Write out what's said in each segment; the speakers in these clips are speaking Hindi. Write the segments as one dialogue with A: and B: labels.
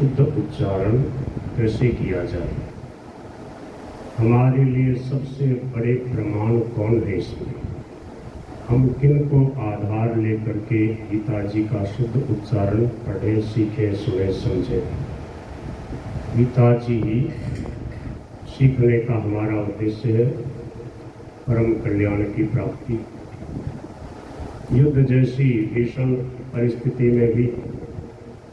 A: शुद्ध उच्चारण कैसे किया जाए। हमारे लिए सबसे बड़े प्रमाण कौन है इसमें? हम किन को आधार लेकर के गीता जी का शुद्ध उच्चारण पढ़ें, सीखें, सुने, समझें? गीता जी सीखने का हमारा उद्देश्य है परम कल्याण की प्राप्ति। युद्ध जैसी भीषण परिस्थिति में भी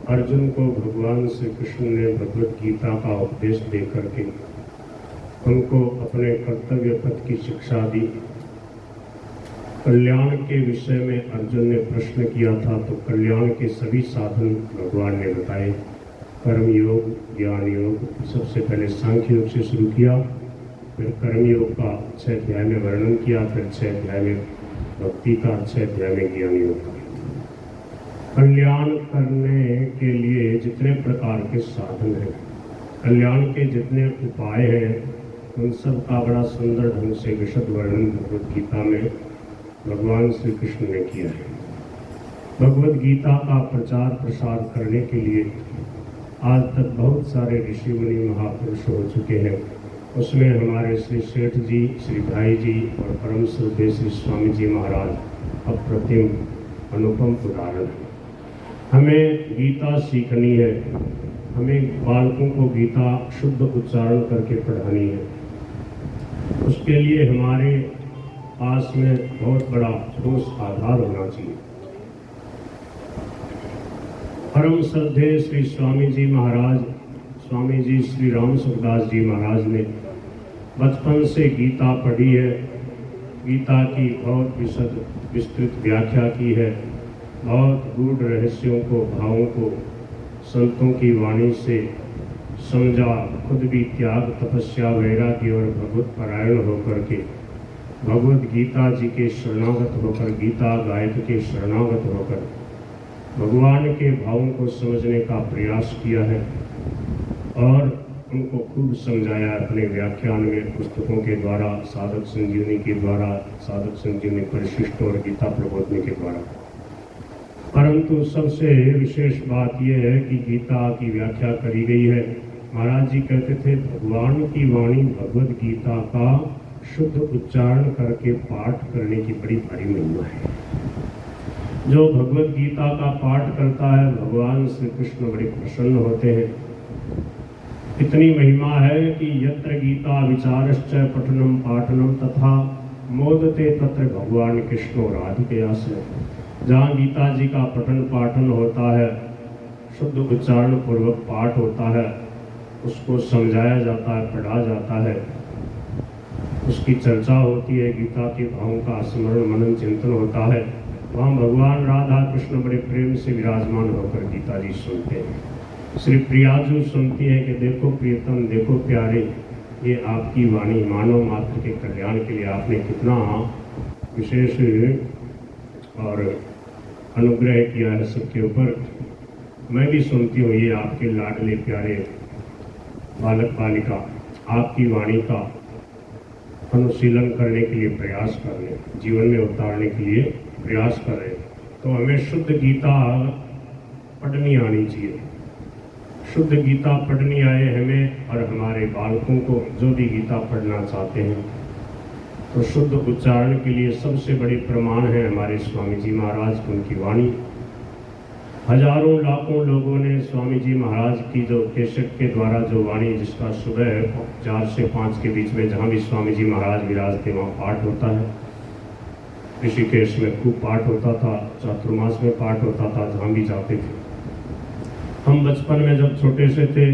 A: अर्जुन को भगवान श्री कृष्ण ने भगवत गीता का उपदेश देकर के उनको अपने कर्तव्य पथ की शिक्षा दी। कल्याण के विषय में अर्जुन ने प्रश्न किया था तो कल्याण के सभी साधन भगवान ने बताए। कर्म योग, ज्ञान योग, सबसे पहले सांख्य योग से शुरू किया, फिर कर्म योग का 6 अध्याय में वर्णन किया, फिर 6 अध्याय में भक्ति का, 6 अध्याय में ज्ञान योग का। कल्याण करने के लिए जितने प्रकार के साधन हैं, कल्याण के जितने उपाय हैं, उन सब का बड़ा सुंदर ढंग से विशद वर्णन भगवद गीता में भगवान श्री कृष्ण ने किया है। भगवद गीता का प्रचार प्रसार करने के लिए आज तक बहुत सारे ऋषि मुनि महापुरुष हो चुके हैं। उसमें हमारे श्री सेठ जी, श्री भाई जी और परम श्रद्धेय श्री स्वामी जी महाराज अप्रतिम अनुपम उदाहरण है। हमें गीता सीखनी है, हमें बालकों को गीता शुद्ध उच्चारण करके पढ़ानी है। उसके लिए हमारे पास में बहुत बड़ा ठोस आधार होना चाहिए। परम श्रद्धेय श्री स्वामी जी महाराज, स्वामी जी श्री राम सुखदास जी महाराज ने बचपन से गीता पढ़ी है। गीता की बहुत विस्तृत व्याख्या की है। बहुत गूढ़ रहस्यों को, भावों को संतों की वाणी से समझा। खुद भी त्याग, तपस्या, वैराग्य और भगवत परायण होकर के भगवद गीता जी के शरणागत होकर, गीता गायक के शरणागत होकर भगवान के भावों को समझने का प्रयास किया है और उनको खूब समझाया अपने व्याख्यान में, पुस्तकों के द्वारा, साधक संजीवनी के द्वारा, साधक संजीवनी परिशिष्ट और गीता प्रबोधनी के द्वारा। परंतु सबसे विशेष बात यह है कि गीता की व्याख्या करी गई है। महाराज जी कहते थे भगवान की वाणी भगवद गीता का शुद्ध उच्चारण करके पाठ करने की बड़ी भारी महिमा है। जो भगवद गीता का पाठ करता है भगवान श्री कृष्ण बड़े प्रसन्न होते हैं। इतनी महिमा है कि यत्र गीता विचारश्च पठनम पाठनम तथा मोदते तत्र भगवान कृष्णो राधिकयास्य। जहाँ गीता जी का पठन पाठन होता है, शुद्ध उच्चारण पूर्वक पाठ होता है, उसको समझाया जाता है, पढ़ा जाता है, उसकी चर्चा होती है, गीता के भावों का स्मरण मनन चिंतन होता है, वहाँ भगवान राधा कृष्ण बड़े प्रेम से विराजमान होकर गीता जी सुनते हैं। श्री प्रियाजू सुनती है कि देखो प्रियतम, देखो प्यारे, ये आपकी वाणी मानव मात्र के कल्याण के लिए आपने कितना विशेष और अनुग्रह किया है सबके ऊपर। मैं भी सुनती हूँ ये आपके लाडले प्यारे बालक बालिका आपकी वाणी का अनुशीलन करने के लिए प्रयास कर रहे हैं, जीवन में उतारने के लिए प्रयास कर रहे हैं। तो हमें शुद्ध गीता पढ़नी आनी चाहिए। शुद्ध गीता पढ़नी आए हमें और हमारे बालकों को, जो भी गीता पढ़ना चाहते हैं। तो शुद्ध उच्चारण के लिए सबसे बड़े प्रमाण है हमारे स्वामी जी महाराज, उनकी वाणी। हजारों लाखों लोगों ने स्वामी जी महाराज की जो कैसेट के द्वारा जो वाणी, जिसका सुबह 4 से 5 के बीच में जहाँ भी स्वामी जी महाराज विराजते वहाँ पाठ होता है। ऋषिकेश में खूब पाठ होता था, चातुर्मास में पाठ होता था, जहाँ भी जाते थे। हम बचपन में जब छोटे से थे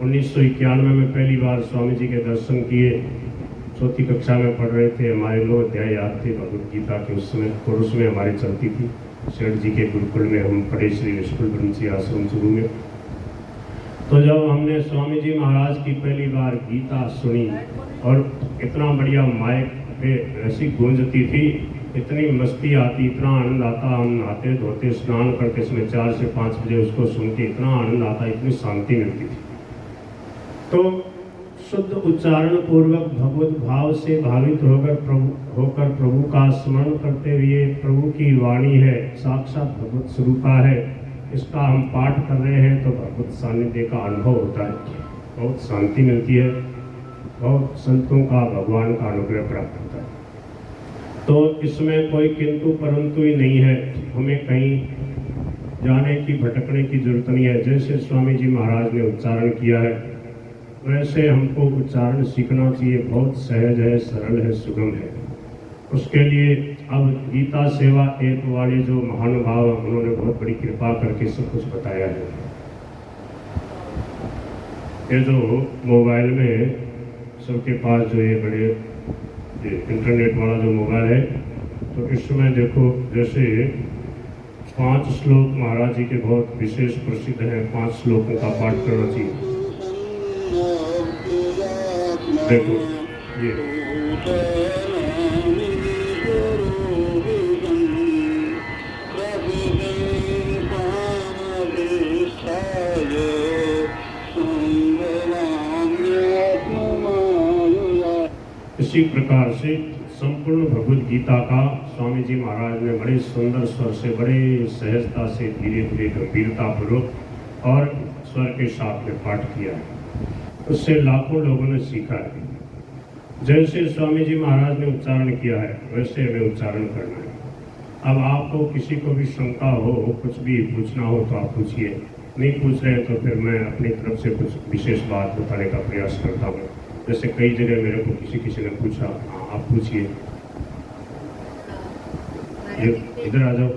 A: 1991 में पहली बार स्वामी जी के दर्शन किए। चौथी कक्षा में पढ़ रहे थे। हमारे 9 अध्याय याद थे भगवद गीता के उस समय, और उसमें हमारी चलती थी। सेठ जी के गुरुकुल में हम पढ़े, श्री विष्णु ब्रह्मची आश्रम शुरू में। तो जब हमने स्वामी जी महाराज की पहली बार गीता सुनी और इतना बढ़िया माइक पे ऐसी गूंजती थी, इतनी मस्ती आती, इतना आनंद आता। हम नहाते धोते स्नान करके इसमें 4 से 5 बजे उसको सुन के इतना आनंद आता, इतनी शांति मिलती थी। तो शुद्ध उच्चारण पूर्वक भगवत भाव से भावित होकर प्रभु का स्मरण करते हुए, प्रभु की वाणी है, साक्षात भगवत स्वरूपा है, इसका हम पाठ कर रहे हैं तो भगवत सानिध्य का अनुभव होता है, बहुत शांति मिलती है, बहुत संतों का भगवान का अनुग्रह प्राप्त होता है। तो इसमें कोई किंतु परंतु ही नहीं है, हमें कहीं जाने की भटकने की जरूरत नहीं है। जैसे स्वामी जी महाराज ने उच्चारण किया है वैसे हमको उच्चारण सीखना चाहिए। बहुत सहज है, सरल है, सुगम है। उसके लिए अब गीता सेवा ऐप वाले जो महानुभाव उन्होंने बहुत बड़ी कृपा करके सब कुछ बताया है। ये जो मोबाइल में सबके पास जो ये बड़े इंटरनेट वाला जो मोबाइल है, तो इसमें देखो जैसे 5 श्लोक महाराज जी के बहुत विशेष प्रसिद्ध हैं, 5 श्लोकों का पाठ करना चाहिए। देखो ये इसी प्रकार से संपूर्ण भगवद गीता का स्वामी जी महाराज ने बड़े सुंदर स्वर से, बड़े सहजता से, धीरे धीरे गंभीरता पूर्वक और स्वर के साथ में पाठ किया है। उससे लाखों लोगों ने सीखा है। जैसे स्वामी जी महाराज ने उच्चारण किया है वैसे हमें उच्चारण करना है। अब आपको किसी को भी शंका हो, कुछ भी पूछना हो तो आप पूछिए, नहीं पूछ रहे तो फिर मैं अपनी तरफ से कुछ विशेष बात बताने का प्रयास करता हूँ। जैसे कई जगह मेरे को किसी ने पूछा, हाँ आप पूछिए। इधर आ जाओ,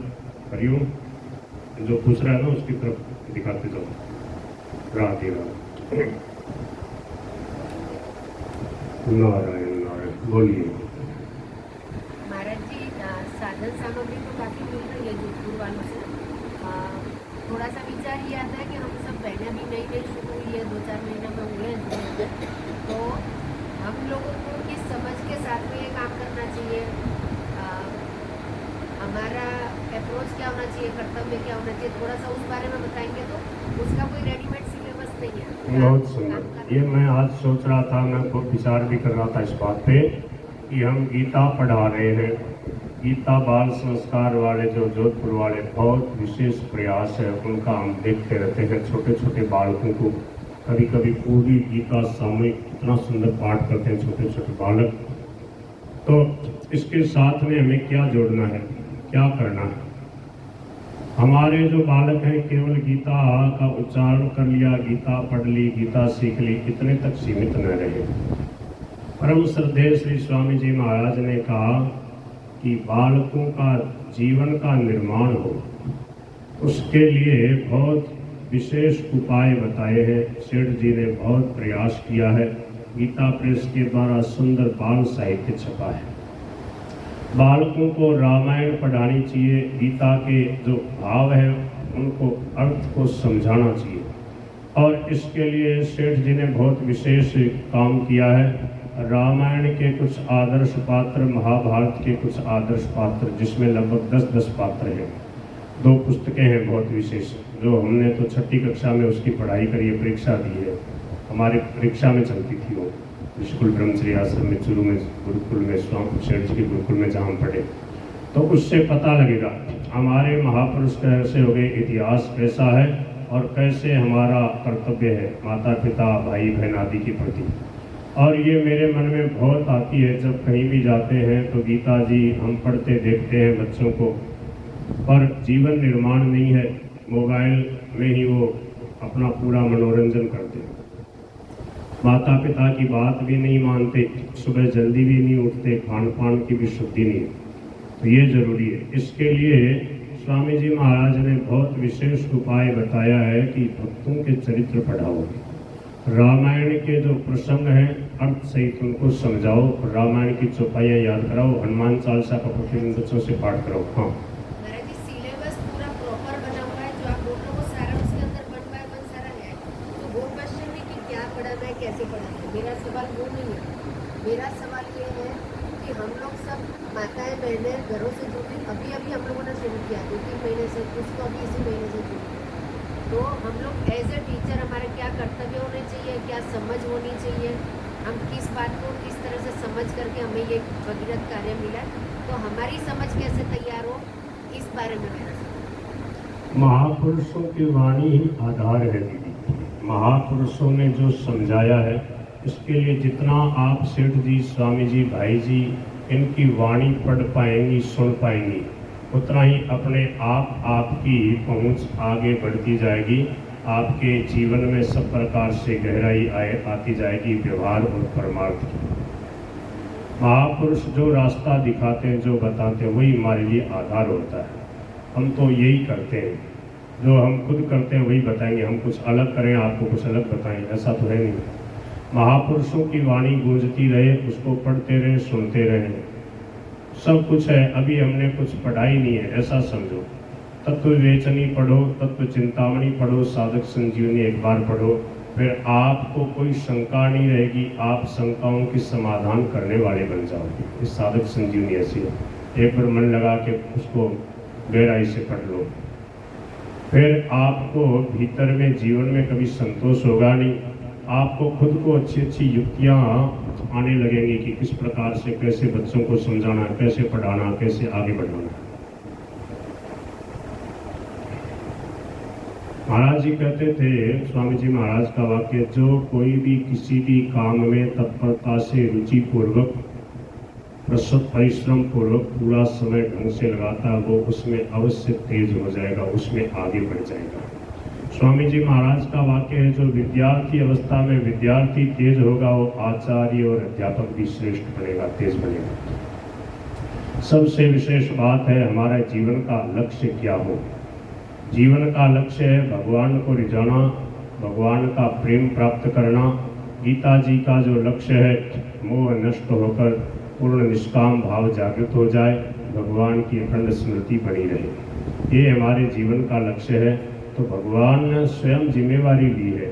A: हरिओम। जो पूछ रहा है ना उसकी तरफ दिखाते जाओ। राधे राधे, नारायण नारायण, बोलिए।
B: महाराज जी, साधन सामग्री तो काफ़ी मिल रही है जोधपुर वालों से। थोड़ा सा विचार ये आता है कि हम सब बहनें भी नई शुरू हुई है, 2-4 महीना में हुए हैं, तो हम लोगों को किस समझ के साथ में ये काम करना चाहिए, हमारा अप्रोच क्या होना चाहिए, कर्तव्य क्या होना चाहिए, थोड़ा सा उस बारे में बताएंगे तो उसका कोई रेडीमेड सिलेबस नहीं है।
A: बहुत सुंदर। ये मैं आज सोच रहा था, मैं बहुत विचार भी कर रहा था इस बात पे कि हम गीता पढ़ा रहे हैं। गीता बाल संस्कार वाले जो जोधपुर वाले बहुत विशेष प्रयास है उनका, हम देखते रहते हैं छोटे छोटे बालकों को। कभी कभी पूरी गीता सामूहिक इतना सुंदर पाठ करते हैं छोटे छोटे बालक। तो इसके साथ में हमें क्या जोड़ना है, क्या करना है? हमारे जो बालक हैं केवल गीता का उच्चारण कर लिया, गीता पढ़ ली, गीता सीख ली, इतने तक सीमित न रहे। परम श्रद्धेय श्री स्वामी जी महाराज ने कहा कि बालकों का जीवन का निर्माण हो, उसके लिए बहुत विशेष उपाय बताए हैं। सेठ जी ने बहुत प्रयास किया है। गीता प्रेस के द्वारा सुंदर बाल साहित्य छपा है। बालकों को रामायण पढ़ानी चाहिए, गीता के जो भाव हैं उनको अर्थ को समझाना चाहिए, और इसके लिए सेठ जी ने बहुत विशेष काम किया है। रामायण के कुछ आदर्श पात्र, महाभारत के कुछ आदर्श पात्र, जिसमें लगभग 10-10 पात्र हैं। 2 पुस्तकें हैं बहुत विशेष, जो हमने तो 6ठी कक्षा में उसकी पढ़ाई करी है, परीक्षा दी है। हमारी परीक्षा में चलती थी वो, स्कूल ब्रह्मचर्य आश्रम में, चुरू में, गुरुकुल में, स्वामी सेठ जी के गुरुकुल में जहाँ पढ़े। तो उससे पता लगेगा हमारे महापुरुष कैसे हो गए, इतिहास कैसा है और कैसे हमारा कर्तव्य है माता पिता भाई बहन आदि के प्रति। और ये मेरे मन में बहुत आती है, जब कहीं भी जाते हैं तो गीता जी हम पढ़ते देखते हैं बच्चों को, पर जीवन निर्माण नहीं है। मोबाइल में ही वो अपना पूरा मनोरंजन करते हैं, माता पिता की बात भी नहीं मानते, सुबह जल्दी भी नहीं उठते, खान पान की भी शुद्धि नहीं है। तो ये जरूरी है। इसके लिए स्वामी जी महाराज ने बहुत विशेष उपाय बताया है कि भक्तों के चरित्र पढ़ाओ, रामायण के जो प्रसंग हैं अर्थ सहित उनको समझाओ, रामायण की चौपाइयाँ याद कराओ, हनुमान चालीसा का प्रतिदिन बच्चों से पाठ कराओ। हाँ
B: सिलेबस पूरा प्रॉपर बना हुआ है, जो आप बोल रहे हो वो सारा उसके अंदर 1 बाय 1 सारा है। तो वो क्वेश्चन नहीं कि क्या पढ़ाना है, कैसे पढ़ाना है, मेरा सवाल वो नहीं है। मेरा सवाल ये है कि हम लोग सब माताएं बहनें घरों से जुड़ी, अभी हम लोगों ने शुरू किया 2-3 महीने से, कुछ तो अभी इसी महीने से शुरू। तो हम लोग एज ए टीचर हमारे क्या कर्तव्य होने चाहिए, क्या समझ होनी चाहिए, हम किस बात को किस तरह से समझ करके हमें ये भगीरथ कार्य मिला, तो हमारी समझ कैसे तैयार हो, इस बारे में मेरा
A: महापुरुषों की वाणी ही आधार है दीदी। महापुरुषों ने जो समझाया है, इसके लिए जितना आप सेठ जी, स्वामी जी, भाई जी इनकी वाणी पढ़ पाएंगी, सुन पाएंगी, उतना ही अपने आप आपकी पहुंच आगे बढ़ती जाएगी। आपके जीवन में सब प्रकार से गहराई आती जाएगी, व्यवहार और परमार्थ की। महापुरुष जो रास्ता दिखाते हैं, जो बताते हैं, वही हमारे लिए आधार होता है। हम तो यही करते हैं, जो हम खुद करते हैं वही बताएंगे। हम कुछ अलग करें, आपको कुछ अलग बताएं, ऐसा तो है नहीं। महापुरुषों की वाणी गूंजती रहे, उसको पढ़ते रहे, सुनते रहे, सब कुछ है। अभी हमने कुछ पढ़ाई नहीं है ऐसा समझो। तत्व विवेचनी पढ़ो, तत्व चिंतामणि पढ़ो, साधक संजीवनी एक बार पढ़ो, फिर आपको कोई शंका नहीं रहेगी। आप शंकाओं की समाधान करने वाले बन जाओगे। इस साधक संजीवनी ऐसी है, एक बार मन लगा के उसको गहराई से पढ़ लो, फिर आपको भीतर में जीवन में कभी संतोष होगा नहीं। आपको खुद को अच्छी अच्छी युक्तियाँ आने लगेंगी कि किस प्रकार से कैसे बच्चों को समझाना, कैसे पढ़ाना, कैसे आगे बढ़ाना। महाराज जी कहते थे, स्वामी जी महाराज का वाक्य, जो कोई भी किसी भी काम में तत्परता से, रुचि पूर्वक, परिश्रम पूर्वक पूरा समय ढंग से लगाता है, वो उसमें अवश्य तेज हो जाएगा, उसमें आगे बढ़ जाएगा। स्वामी जी महाराज का वाक्य है, जो विद्यार्थी अवस्था में विद्यार्थी तेज होगा, वो आचार्य और अध्यापक भी श्रेष्ठ बनेगा, तेज बनेगा। सबसे विशेष बात है हमारा जीवन का लक्ष्य क्या हो। जीवन का लक्ष्य है भगवान को रिझाना, भगवान का प्रेम प्राप्त करना। गीता जी का जो लक्ष्य है, मोह नष्ट होकर पूर्ण निष्काम भाव जागृत हो जाए, भगवान की अखंड स्मृति बनी रहे, ये हमारे जीवन का लक्ष्य है। तो भगवान ने स्वयं जिम्मेवारी ली है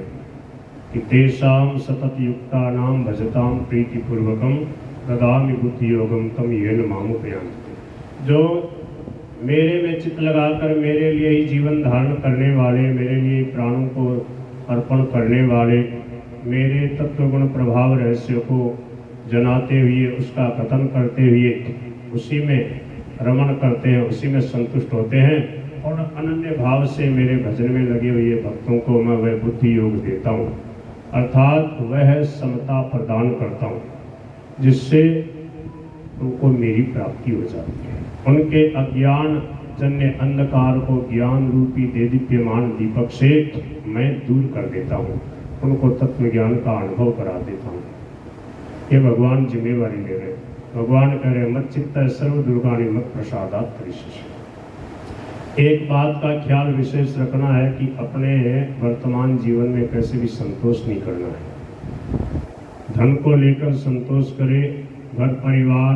A: कि तेषाम सतत युक्ता नाम भजताम प्रीतिपूर्वकम ददामि बुद्धि योगम तम येन मामुपयान्ति। जो मेरे में चित्त लगाकर मेरे लिए ही जीवन धारण करने वाले, मेरे लिए प्राणों को अर्पण करने वाले, मेरे तत्वगुण प्रभाव रहस्य को जनाते हुए, उसका कथन करते हुए उसी में रमण करते हैं, उसी में संतुष्ट होते हैं, और अनन्य भाव से मेरे भजन में लगे हुए भक्तों को मैं वह बुद्धि योग देता हूँ, अर्थात वह समता प्रदान करता हूँ, जिससे उनको मेरी प्राप्ति हो जाती है। उनके अज्ञान जन्य अंधकार को ज्ञान रूपी देदीप्यमान दीपक से मैं दूर कर देता हूँ, उनको तत्व ज्ञान का अनुभव करा देता हूँ। ये भगवान जिम्मेवारी ले रहे। भगवान कह रहे, मत चित्त सर्व दुर्गाणी मत प्रसादात परिशिष्ट। एक बात का ख्याल विशेष रखना है कि अपने वर्तमान जीवन में कैसे भी संतोष नहीं करना है। धन को लेकर संतोष करे, घर परिवार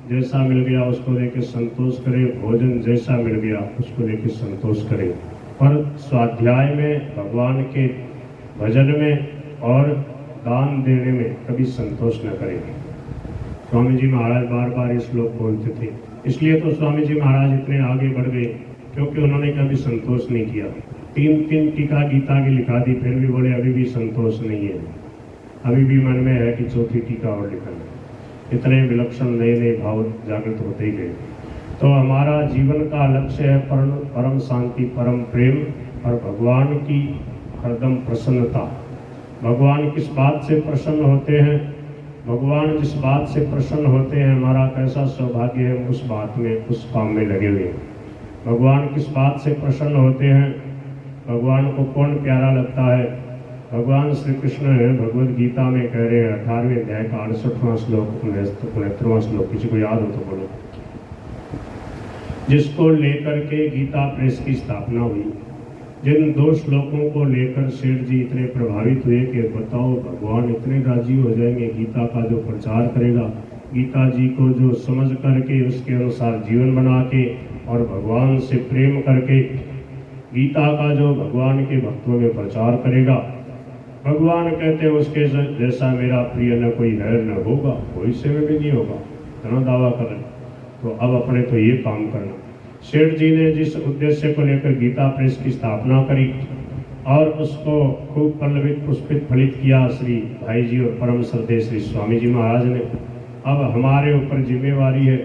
A: जैसा मिल गया उसको लेकर संतोष करे, भोजन जैसा मिल गया उसको लेकर संतोष करे, पर स्वाध्याय में, भगवान के भजन में और दान देने में कभी संतोष न करेंगे। स्वामी जी महाराज बार बार इस श्लोक बोलते थे, इसलिए तो स्वामी जी महाराज इतने आगे बढ़ गए, क्योंकि उन्होंने कभी संतोष नहीं किया। 3 टीका गीता की लिखा दी, फिर भी बोले अभी भी संतोष नहीं है, अभी भी मन में है कि 4थी टीका और लिखना। इतने विलक्षण नए नए भाव जागृत होते ही गए। तो हमारा जीवन का लक्ष्य है परम शांति, परम प्रेम और भगवान की हरदम प्रसन्नता। भगवान किस बात से प्रसन्न होते हैं, भगवान जिस बात से प्रसन्न होते हैं, हमारा कैसा सौभाग्य है, उस बात में, उस काम में लगे हुए हैं। भगवान किस बात से प्रसन्न होते हैं, भगवान को कौन प्यारा लगता है। भगवान श्री कृष्ण भगवद गीता में कह रहे हैं, 18वें अध्याय का 68वां श्लोक, 69वां श्लोक, किसी को याद हो तो बोलो। जिसको लेकर के गीता प्रेस की स्थापना हुई, जिन 2 श्लोकों को लेकर शेठ जी इतने प्रभावित हुए कि बताओ भगवान इतने राजी हो जाएंगे, गीता का जो प्रचार करेगा, गीता जी को जो समझ करके उसके अनुसार जीवन बना के और भगवान से प्रेम करके गीता का जो भगवान के भक्तों में प्रचार करेगा, भगवान कहते हैं उसके जैसा मेरा प्रिय न कोई है न होगा, कोई से में भी नहीं होगा, इतना दावा कर रहे। तो अब अपने तो ये काम करना। शेठ जी ने जिस उद्देश्य को लेकर गीता प्रेस की स्थापना करी और उसको खूब पल्लवित पुष्पित फलित किया श्री भाई जी और परम श्रद्धेय श्री स्वामी जी महाराज ने, अब हमारे ऊपर जिम्मेवारी है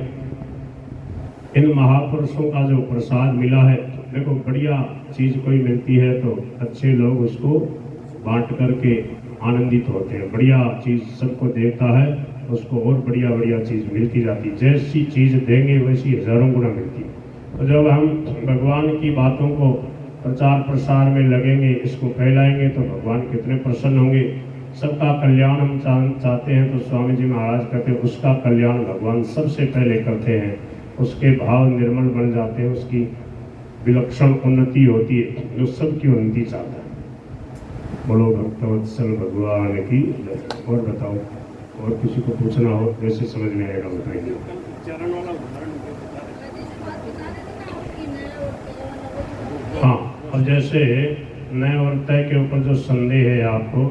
A: इन महापुरुषों का जो प्रसाद मिला है देखो बढ़िया चीज़ कोई मिलती है तो अच्छे लोग उसको बांट करके आनंदित होते हैं। बढ़िया चीज़ सबको देता है, उसको और बढ़िया बढ़िया चीज़ मिलती जाती है। जैसी चीज़ देंगे वैसी हजारों गुना मिलती है। तो जब हम भगवान की बातों को प्रचार प्रसार में लगेंगे, इसको फैलाएंगे, तो भगवान कितने प्रसन्न होंगे। सबका कल्याण हम चाहते हैं, तो स्वामी जी महाराज कहते हैं उसका कल्याण भगवान सबसे पहले करते हैं। उसके भाव निर्मल बन जाते हैं, उसकी विलक्षण उन्नति होती है, जो सबकी उन्नति चाहता है। बोलो भक्तवत्सल भगवान की जय। और बताओ, और किसी को पूछना हो, जैसे समझ में आएगा बताइए। हाँ, अब जैसे नए और तय के ऊपर जो संदेह है आपको,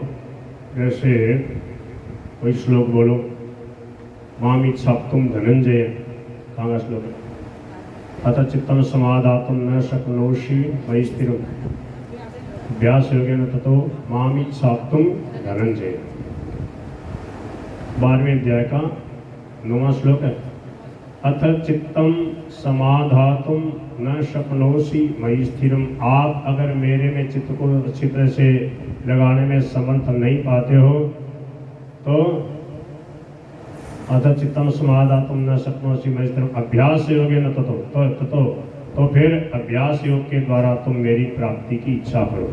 A: जैसे कोई श्लोक बोलो, माम इच्छाप्तुम धनंजय, कहाँ का श्लोक है? अतः चित्तम समाधातुम न शक्नोषि मयि स्थिरम् अभ्यास योगेन ततो माम इच्छाप्तुम धनंजय। 12वें अध्याय का 9वां श्लोक है। अथ चित्तम समाधातुम न शक्नोषि मयि स्थिरम्। आप अगर मेरे में चित्त को अच्छी तरह से लगाने में समर्थ नहीं पाते हो तो अथ चित्तम समाधातुम न शक्नोषि मयि स्थिरम् अभ्यास योगेन ततो तो फिर अभ्यास योग के द्वारा तुम मेरी प्राप्ति की इच्छा करो।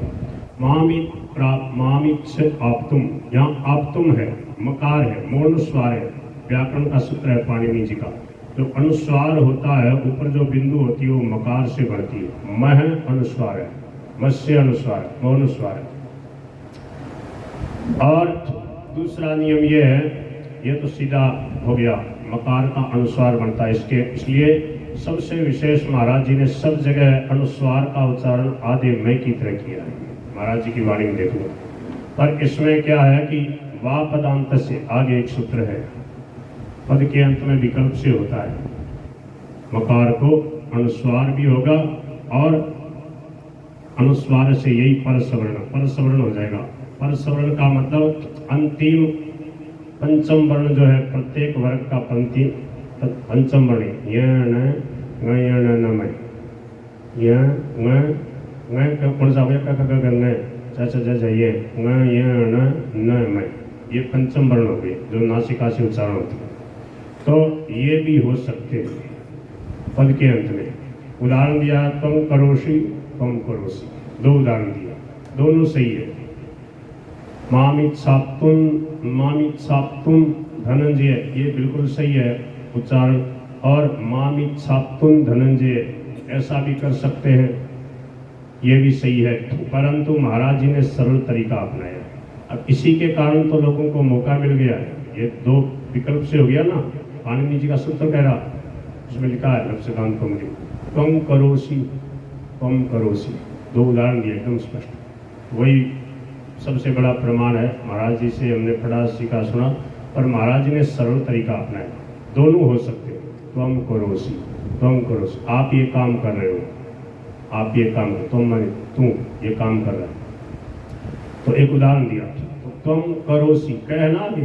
A: मामिच्छ आप्तुम, यहाँ आप्तुम है, मकार है, मूर्णस्वार है, व्याकरण का सूत्र है पाणिनि जी का। जो अनुस्वार होता है, ऊपर जो बिंदु होती है वो मकार से बढ़ती है। मह अनुस्वार है, मत्स्य अनुस्वार है, मौनुस्वार है। और दूसरा नियम ये है, ये तो सीधा हो गया, मकार का अनुस्वार बनता है इसके, इसलिए सबसे विशेष महाराज जी ने सब जगह अनुस्वार का उच्चारण आधे मैं की तरह किया है। महाराज जी की वाणी में देख लो। पर इसमें क्या है कि वा पदांत से आगे एक सूत्र है, पद के अंत में विकल्प से होता है। मकार को अनुस्वार भी होगा और अनुस्वार से यही परसवर्ण हो जाएगा। परसवर्ण का मतलब अंतिम पंचम वर्ण जो है, प्रत्येक वर्ग का पंचम वर्ण, कौन सा ये पंचम वर्ण हो गए जो नासिका से उच्चारण होते हैं। तो ये भी हो सकते हैं पद के अंत में। उदाहरण दिया तुम करोषि, तुम करोषि, दो उदाहरण दिया, दोनों सही है। मामिच्छाप्तुम धनंजय, ये बिल्कुल सही है उच्चारण। और मामिच्छाप्तुम धनंजय ऐसा भी कर सकते हैं, ये भी सही है। परंतु महाराज जी ने सरल तरीका अपनाया। अब इसी के कारण तो लोगों को मौका मिल गया है। ये दो विकल्प से हो गया ना, पाणिनि जी का सूत्र कह रहा, उसमें लिखा है लक्ष्यकांत कौमुदी, त्वं करोषि, त्वं करोषि, दो उदाहरण दिए एकदम स्पष्ट। वही सबसे बड़ा प्रमाण है। महाराज जी से हमने पढ़ा, सीखा, सुना, पर महाराज जी ने सरल तरीका अपनाया। दोनों हो सकते हैं, त्वं करोषि, त्वं करोषि। आप ये काम कर रहे हो, आप ये काम, तू ये काम कर रहा है, तो एक उदाहरण दिया। तो त्वं करोषि कहना भी,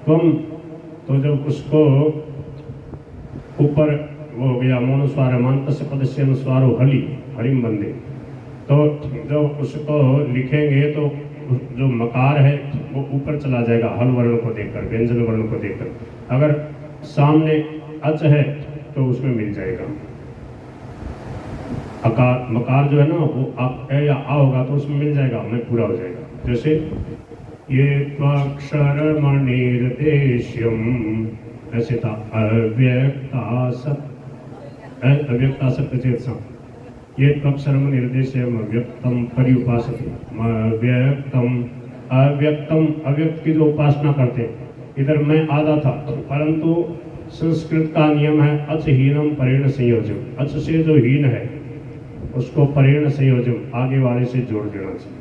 A: त्वं तो जब उसको ऊपर वो हो गया मौनुस्वार है, मांतस्य पदस्य अनुस्वार हो हलि, हरिम बंदे, तो जब उसको लिखेंगे तो जो मकार है वो ऊपर चला जाएगा हल वर्ण को देखकर, व्यंजन वर्ण को देखकर। अगर सामने अच है तो उसमें मिल जाएगा अकार, मकार जो है ना वो ए या आ होगा तो उसमें मिल जाएगा, में पूरा हो जाएगा। जैसे ये त्वाक्षर मणिर्देश्यम, ऐसे था अव्यक्तासक्त चेतसा, ये त्वक्षरम निर्देश्यम अव्यक्तम पर्युपासते, अव्यक्तम अव्यक्तम, अव्यक्त की जो उपासना करते हैं। इधर मैं आधा था, परंतु संस्कृत का नियम है अचहीनम परेण संयोजम, अच से जो हीन है उसको परेण संयोजम आगे वाले से जोड़ देना चाहिए,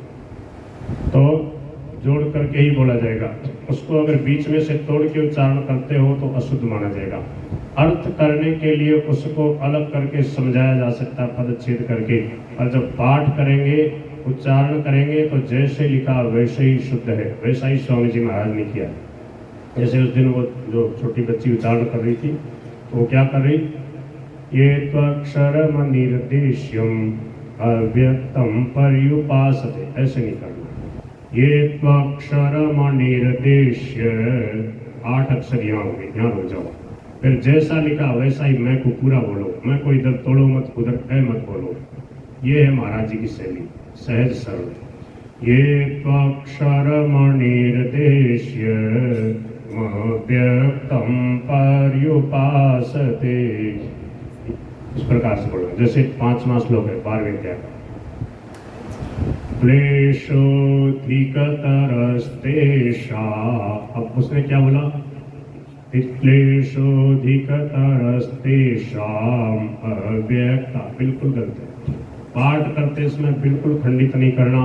A: तो जोड़ करके ही बोला जाएगा। उसको अगर बीच में से तोड़ के उच्चारण करते हो तो अशुद्ध माना जाएगा। अर्थ करने के लिए उसको अलग करके समझाया जा सकता है पदच्छेद करके, और जब पाठ करेंगे, उच्चारण करेंगे तो जैसे लिखा वैसे ही शुद्ध है। वैसा ही स्वामी जी महाराज ने किया। जैसे उस दिन वो जो छोटी बच्ची उच्चारण कर रही थी, तो वो क्या कर रही, ये त्वक्षरम निर्देश्यम, अव्यक्तम पर्युपासते, ऐसे नहीं करना। ये त्वक्षरमणिर्देश्य, 8 अक्षर यहाँ हो गए, यहाँ रुक जाओ। फिर जैसा लिखा वैसा ही मैं को पूरा बोलो, मैं को इधर तोड़ो मत, उधर ऐ मत बोलो। ये है महाराज जी की शैली, सहज सरल। ये त्वक्षरमणिर्देश्य अव्यक्तम पर्युपासते, इस प्रकार से बोलो। जैसे 5वां श्लोक है 12वें अध्याय का। क्लेशोधिकतरस्तेषा, अब उसने क्या बोला? क्लेशोधिकतरस्तेषाम् अव्यक्ता, बिल्कुल गलत है। पाठ करते इसमें बिल्कुल खंडित नहीं करना,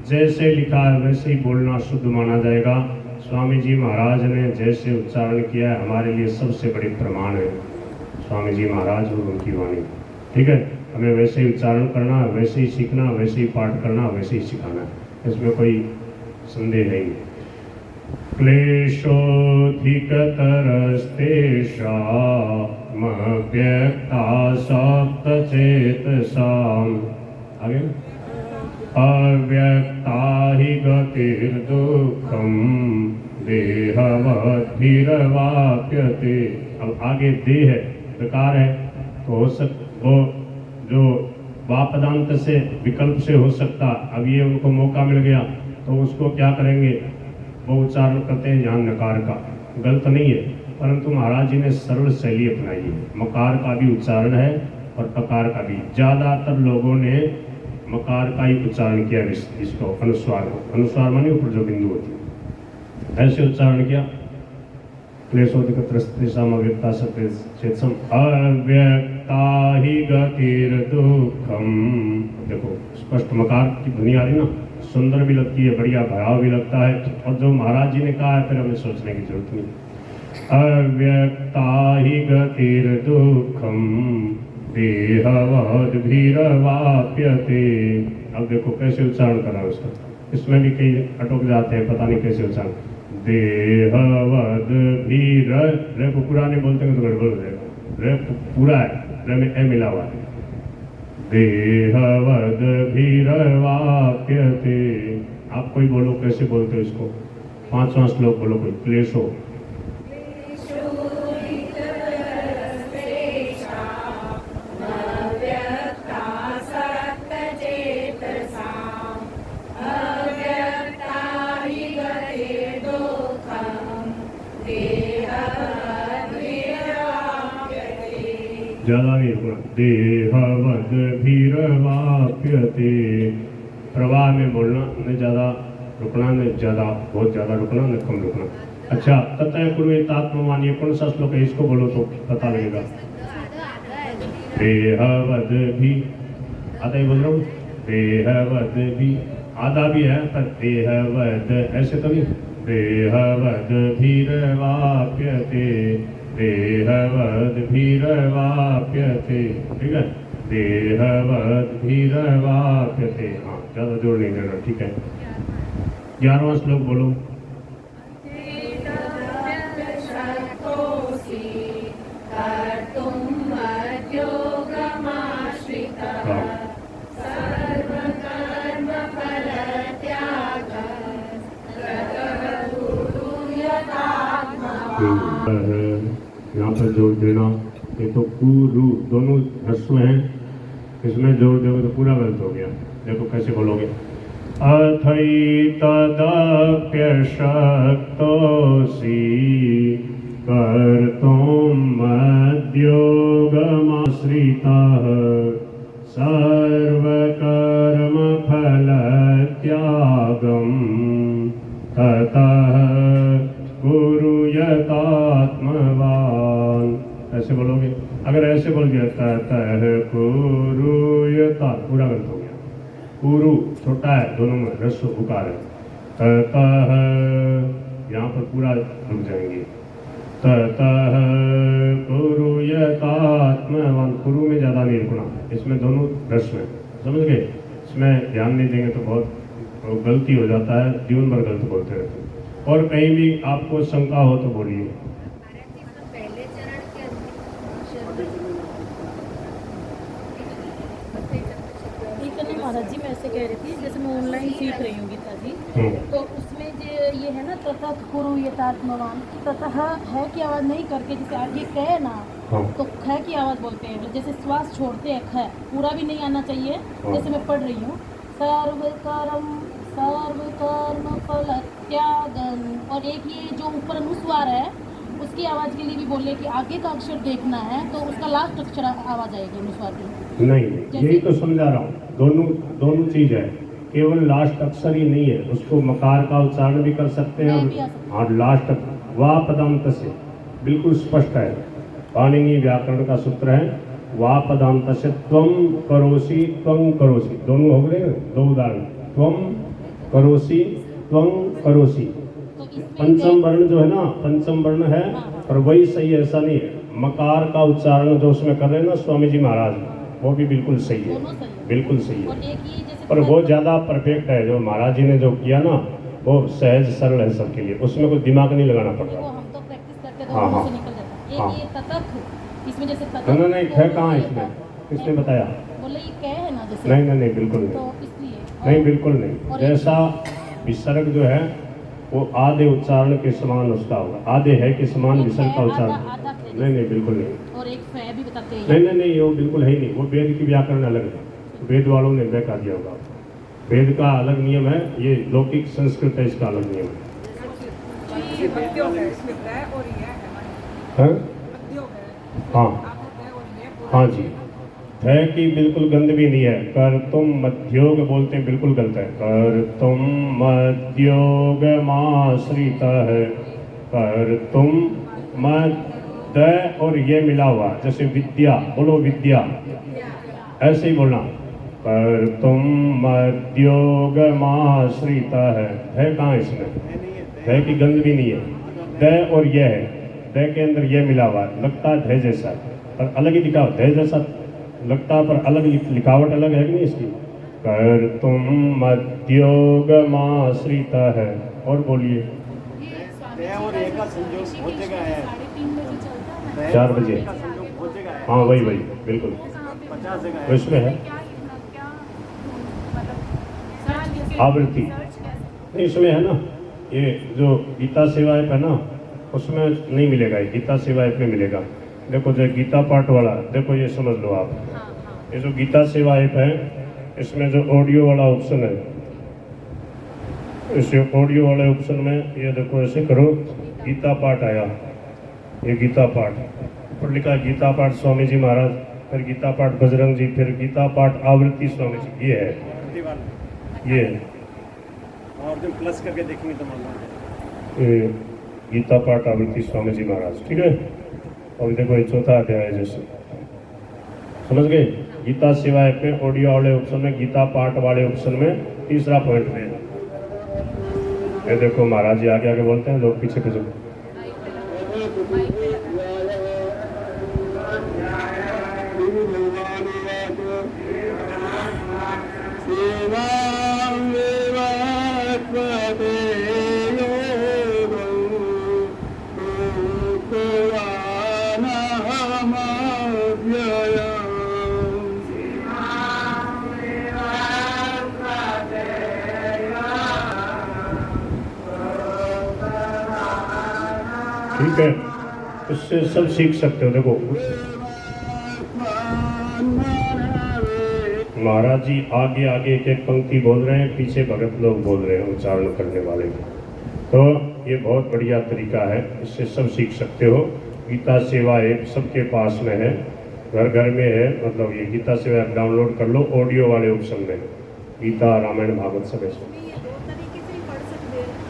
A: जैसे लिखा है वैसे ही बोलना, शुद्ध माना जाएगा। स्वामी जी महाराज ने जैसे उच्चारण किया है हमारे लिए सबसे बड़ी प्रमाण है, स्वामी जी महाराज और उनकी वाणी। ठीक है, हमें वैसे ही उच्चारण करना, वैसे ही सीखना, वैसे ही पाठ करना, वैसे ही सिखाना है, इसमें कोई संदेह नहीं है। क्लेशोधिकतरस्तेषामव्यक्ता सप्तचेतसाम्, आगे अव्यक्ता हि गतिर्दुःखम् देहवद्भिरवाप्यते। अब आगे देह है, विकार है, तो हो वो जो वापदांत से विकल्प से हो सकता, अब ये उनको मौका मिल गया तो उसको क्या करेंगे, वो उच्चारण करते हैं यहाँ नकार का, गलत नहीं है, परंतु महाराज जी ने सरल शैली अपनाई है। मकार का भी उच्चारण है और पकार का भी। ज़्यादातर लोगों ने मकार का ही उच्चारण किया, इसको अनुस्वार को, अनुस्वार माने ऊपर जो बिंदु होती है, ऐसे उच्चारण किया। क्लेशोधिकतरस्तेषामव्यक्ता सप्तचेतसम् अव्यक्ता हि गतिर्दुःखम्। देखो स्पष्ट मकार की ध्वनि आ रही ना, सुंदर भी लगती है, बढ़िया भाव भी लगता है। और जो महाराज जी ने कहा है फिर हमें सोचने की जरूरत नहीं। अव्यक्ता हि गतिर्दुःखम् देहवद्भिरवाप्यते। अब देखो कैसे उच्चारण करा उसका, इसमें भी कई अटक जाते हैं, पता नहीं कैसे उच्चारण। देहवद्भिर, रे को पूरा नहीं बोलते तो गड़बड़ हो जाएगा, रे पूरा है, रे में ए मिला हुआ है। देहवद्भिरवाप्यते, आप कोई बोलो कैसे बोलते हो इसको? 5वां श्लोक बोलो कोई। क्लेशो ज्यादा नहीं रुकना। देहवद्भिरवाप्यते, प्रवाह में बोलना, न ज्यादा रुकना, न ज्यादा बहुत ज्यादा रुकना, न कम रुकना। अच्छा, ततः कुर्वेतात्मवान्, ये कौन सा श्लोक है, इसको बोलो तो पता लगेगा। देहवद्भि, आधा ही बोल रहा हूँ, देहवद्भि, आधा भी है पर देहवद् ऐसे तो नहीं। देहवद्भिरवाप्यते, देहवद्भिरवाप्यते, ठीक है, देहवद्भिरवाप्यते। हाँ, ज़्यादा जोर नहीं देना, ठीक है। 11वां श्लोक बोलो। यहाँ पर जोर देना, ये तो कुरु दोनों ह्रस्व हैं, इसमें जोर दोगे तो पूरा गलत हो गया। देखो कैसे बोलोगे। अथैतदप्यशक्तोऽसि कर्तुं मद्योगमाश्रितः सर्वकर्मफलत्यागं ततः कुरु यतात्मवान्। ऐसे बोलोगे, अगर ऐसे बोल दिया ततः कुरु यता, पूरा गलत हो गया। कुरु छोटा है, दोनों में ह्रस्व उकार है। ततः यहाँ पर पूरा रुक जाएंगे। ततः कुरु यतात्मवान्, कुरु में ज़्यादा नहीं रुकना, इसमें दोनों ह्रस्व है, समझ गए। इसमें ध्यान नहीं देंगे तो बहुत गलती हो जाता है, जीवन भर गलत बोलते रहते हैं। और कहीं भी आपको शंका हो तो बोलिए।
B: पहले चरण के इतना
C: कह रही थी, जैसे मैं ऑनलाइन सीख रही हूँ गीता जी, तो उसमें जो ये है ना ततः कुरु यथात्मवान, ततः है की आवाज़ नहीं करके, जैसे आप ये कहे ना
A: हाँ।
C: तो ख की आवाज़ बोलते हैं, जैसे श्वास छोड़ते हैं ख, पूरा भी नहीं आना चाहिए। जैसे मैं पढ़ रही हूँ सर्व कर्म फल त्यागन, और एक ये जो ऊपर अनुस्वार है उसकी आवाज़ के लिए भी बोले कि आगे का अक्षर देखना है तो उसका लास्ट अक्षर आवाज़ आएगी अनुस्वार की।
A: नहीं, यही तो समझा रहा हूँ, दोनों दोनों चीज़ है, केवल लास्ट अक्षर ही नहीं है, उसको मकार का उच्चारण भी कर सकते हैं और लास्ट वा पदांत से बिल्कुल स्पष्ट है। पाणिनि व्याकरण का सूत्र है वा पदांत से त्वं करोसि त्वं करोसि, दोनों हो गए दो उदाहरण, त्वं करोसि त्वं करोसि।
C: तो इसमें
A: पंचम वर्ण जो है ना, पंचम वर्ण है, और वही सही, ऐसा नहीं है। मकार का उच्चारण जो उसमें कर रहे हैं ना स्वामी जी महाराज, वो भी बिल्कुल सही है,
C: दोनों सही है।
A: बिल्कुल सही
C: और
A: है।
C: एक ये जैसे
A: पर वो ज़्यादा परफेक्ट है, जो महाराज जी ने जो किया ना वो सहज सरल है सबके लिए, उसमें कोई दिमाग नहीं लगाना पड़
C: वो
A: रहा।
C: हम तो प्रैक्टिस करते तो
A: हाँ,
C: मुंह
A: हाँ।
C: से निकल जाता है।
A: हाँ।
C: एक ये ततक, इसमें जैसे ततक
A: नहीं नहीं, है कहाँ इसमें, किसने बताया?
C: बोले ये कह है ना जैसे,
A: नहीं नहीं नहीं, बिल्कुल
C: तो
A: नहीं,
C: इसलिए
A: नहीं बिल्कुल नहीं।
C: और
A: जैसा विसर्ग जो है वो आधे उच्चारण के समान उसका होगा, आधे है के समान
C: एक
A: विसर्ग का
C: है,
A: उच्चारण।
C: आधा है
A: नहीं नहीं, बिल्कुल नहीं,
C: और एक फै भी बताते हैं।
A: नहीं नहीं नहीं, वो बिल्कुल है ही नहीं, वो वेद की व्याकरण अलग है, वेद वालों ने बहका दिया होगा। वेद का अलग नियम है, ये लौकिक संस्कृत है, इसका अलग नियम है।
D: ये मध्योग है, इसमें तय और ये है
A: हाँ
D: मध्योग है।
A: हाँ
D: आपको तय और ये पूरा
A: हाँ जी, है कि बिल्कुल गंद भी नहीं है। कर तुम मध्योग बोलते हैं, बिल्कुल गलत है। कर तुम मध्योग माश्रित है, कर तुम मध्य और ये मिला हुआ, जैसे विद्या बोलो, विद्या ऐसे ही बोलना। कर तुम मध्योग माश्रित है कहाँ इसमें, है कि गंद भी नहीं है। द और यह है, द के अंदर यह मिला हुआ, लगता है ध जैसा, पर अलग ही लिखा हुआ, ध जैसा लगता है पर अलग लिखावट अलग है कि नहीं इसकी। कर तुम मध्योग माश्रित है, और बोलिए।
E: और एक का संयोग हो जगह है
A: 4 बजे, हाँ वही वही बिल्कुल
E: 50 जगह
A: तो
E: है।
A: इसमें है आवृत्ति, नहीं इसमें है ना, ये जो गीता सेवा ऐप है ना उसमें नहीं मिलेगा, ये गीता सेवा ऐप में मिलेगा। देखो जो गीता पाठ वाला, देखो ये समझ लो आप, ये जो गीता सेवा ऐप है इसमें जो ऑडियो वाला ऑप्शन है, इस ऑडियो वाले ऑप्शन में ये देखो ऐसे करो, गीता पाठ आया, ये गीता पाठ ऊपर लिखा है गीता पाठ स्वामी जी महाराज, फिर गीता पाठ बजरंग जी, फिर गीता पाठ आवृत्ति स्वामी जी, ये है, ये है।
E: और जो प्लस करके देखेंगे तो मालूम
A: ये गीता पाठ आवृत्ति स्वामी जी महाराज, ठीक है। और देखो ये चौथा अध्याय है, जैसे समझ गए। गीता सेवा ऐप में ऑडियो वाले ऑप्शन में, गीता पाठ वाले ऑप्शन में तीसरा पॉइंट में ये देखो महाराज जी आगे आगे बोलते हैं, लोग पीछे पीछे। ठीक है, इससे सब सीख सकते हो। देखो महाराज जी आगे आगे एक एक पंक्ति बोल रहे हैं, पीछे भगत लोग बोल रहे हैं उच्चारण करने वाले, तो ये बहुत बढ़िया तरीका है, इससे सब सीख सकते हो। गीता सेवा ऐप सबके पास में है, घर घर में है, मतलब ये गीता सेवा ऐप डाउनलोड कर लो ऑडियो वाले ऑप्शन में, गीता रामायण भागवत सब ऐसे।
B: ये दो तरीके से ही पढ़ सकते हैं।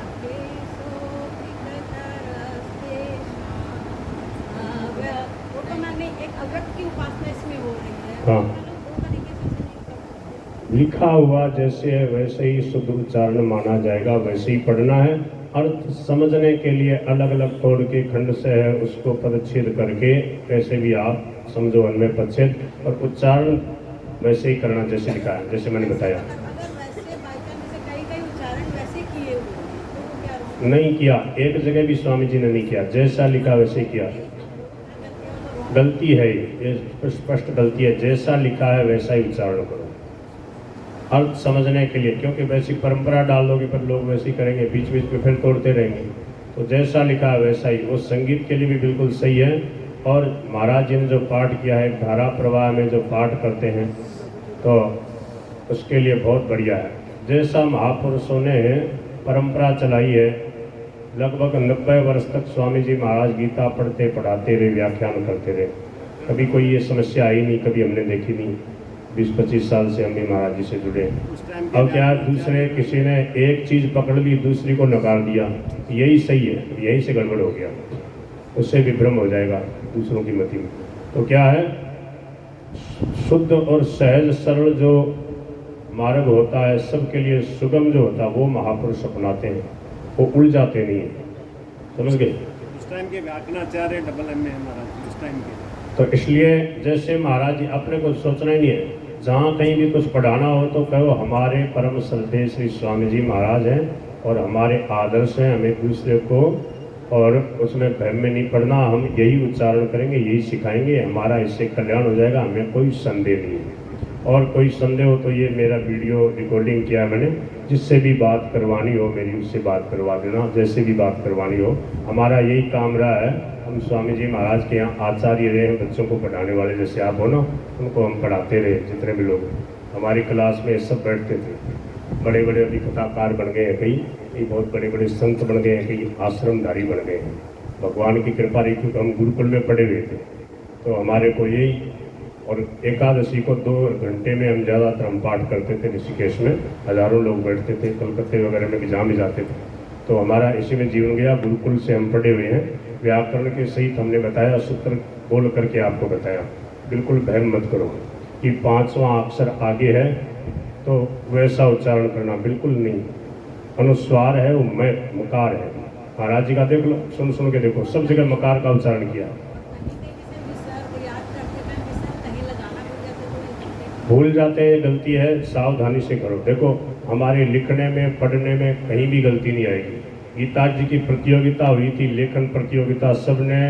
B: वो तो मैंने एक अव्रत की उपासना इसमें हो रही है,
A: हाँ।
B: तो दो तरीके से नहीं कर सकते।
A: लिखा हुआ जैसे है वैसे ही शुद्ध उच्चारण माना जाएगा, वैसे ही पढ़ना है। अर्थ समझने के लिए अलग अलग तोड़ के खंड से है, उसको पदच्छेद करके कैसे भी आप समझो, अन्वय पदच्छेद, और उच्चारण वैसे ही करना जैसे लिखा है, जैसे मैंने बताया।
B: अगर वैसे बाई चांस जैसे कई उच्चारण वैसे किए हुए हैं, तो वो क्या
A: नहीं किया, एक जगह भी स्वामी जी ने नहीं किया, जैसा लिखा वैसे ही किया, गलती है ये स्पष्ट गलती है। जैसा लिखा है वैसा ही उच्चारण करो, अर्थ समझने के लिए, क्योंकि वैसी परंपरा डाल दोगे पर लोग वैसे ही करेंगे, बीच बीच में फिर तोड़ते रहेंगे। तो जैसा लिखा है वैसा ही, वो संगीत के लिए भी बिल्कुल सही है। और महाराज जी ने जो पाठ किया है, धारा प्रवाह में जो पाठ करते हैं, तो उसके लिए बहुत बढ़िया है। जैसा महापुरुषों ने परंपरा चलाई है, लगभग 90 वर्ष तक स्वामी जी महाराज गीता पढ़ते पढ़ाते रहे, व्याख्यान करते रहे, कभी कोई ये समस्या आई नहीं, कभी हमने देखी नहीं। 20-25 साल से हम भी महाराज जी से जुड़े हैं।
E: उस टाइम के
A: अब क्या
E: व्याकरण
A: दूसरे किसी ने एक चीज़ पकड़ ली, दूसरी को नकार दिया, यही सही है, यही से गड़बड़ हो गया, उससे विभ्रम हो जाएगा दूसरों की मति में। तो क्या है, शुद्ध और सहज सरल जो मार्ग होता है, सबके लिए सुगम जो होता है, वो महापुरुष अपनाते हैं, वो उलझाते नहीं हैं। समझ गए?
E: उस टाइम के व्याकरणाचार्य डबल एम ए महाराज उस टाइम के।
A: तो इसलिए जैसे महाराज जी, अपने को सोचना ही नहीं है, जहाँ कहीं भी कुछ पढ़ाना हो तो कहो हमारे परम श्रद्धेय श्री स्वामी जी महाराज हैं और हमारे आदर्श हैं, हमें दूसरे को और उसमें भ्रम में नहीं पढ़ना, हम यही उच्चारण करेंगे, यही सिखाएंगे, हमारा इससे कल्याण हो जाएगा, हमें कोई संदेह नहीं है। और कोई संदेह हो तो ये मेरा वीडियो रिकॉर्डिंग किया मैंने, जिससे भी बात करवानी हो मेरी, उससे बात करवा देना, जैसे भी बात करवानी हो। हमारा यही काम रहा है, हम स्वामी जी महाराज के यहाँ आचार्य रहे हैं, बच्चों को पढ़ाने वाले जैसे आप हो ना, उनको हम पढ़ाते रहे। जितने भी लोग हमारी क्लास में सब बैठते थे, बड़े बड़े अभी कथाकार बन गए हैं, कई बहुत बड़े बड़े संत बन गए हैं, कई आश्रमधारी बन गए हैं। भगवान की कृपा रही, क्योंकि हम गुरुकुल में पढ़े हुए थे, तो हमारे को यही। और एकादशी को 2 घंटे में हम ज़्यादातर हम पाठ करते थे ऋषिकेश में, हज़ारों लोग बैठते थे, कलकत्ते वगैरह में भी जहाँ भी जाते थे। तो हमारा इसी में जीवन गया, गुरुकुल से हम पढ़े हुए हैं। व्याकरण के सहित हमने बताया, सूत्र बोल करके आपको बताया। बिल्कुल भ्रम मत करो कि 5वां अक्षर आगे है तो वैसा उच्चारण करना, बिल्कुल नहीं। अनुस्वार है वो मैं, मकार है। महाराज जी का देख लो, सुन के देखो, सब जगह मकार का उच्चारण किया। भूल जाते हैं, गलती है, सावधानी से करो। देखो हमारे लिखने में, पढ़ने में कहीं भी गलती नहीं आएगी। गीता जी की प्रतियोगिता हुई थी, लेखन प्रतियोगिता, सबने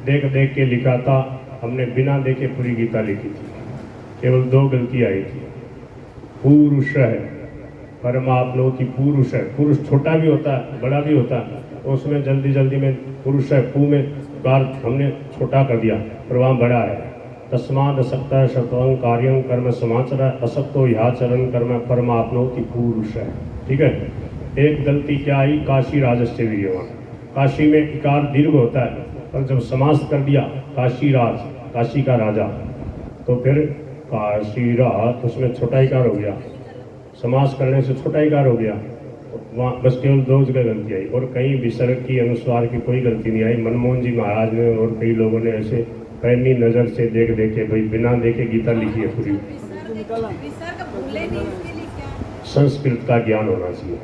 A: देख देख के लिखा था, हमने बिना देखे पूरी गीता लिखी थी। केवल 2 गलती आई थी। पुरुष है, परमाप्नोति पुरुष है, पुरुष छोटा भी होता है बड़ा भी होता है, तो उसमें जल्दी जल्दी में पुरुष है, पू में कार हमने छोटा कर दिया, पर वहाँ बड़ा है। तस्माद असक्ता शतवं कार्यं कर्म समाचर असक्तो ह्याचरण कर्म परमाप्नोति पुरुष है। ठीक है। एक गलती क्या आई, काशी राजस्य वीर्यवान, काशी में इकार दीर्घ होता है, पर जब समास कर दिया काशी राज, काशी का राजा, तो फिर काशी राज, उसमें छोटा इकार हो गया, समास करने से छोटा इकार हो गया। वहाँ बस केवल 2 जगह गलती आई, और कहीं विसर्ग की, अनुस्वार की कोई गलती नहीं आई। मनमोहन जी महाराज ने और कई लोगों ने ऐसे पैनी नज़र से देख के, भाई बिना देखे गीता लिखी है पूरी। संस्कृत का ज्ञान होना चाहिए,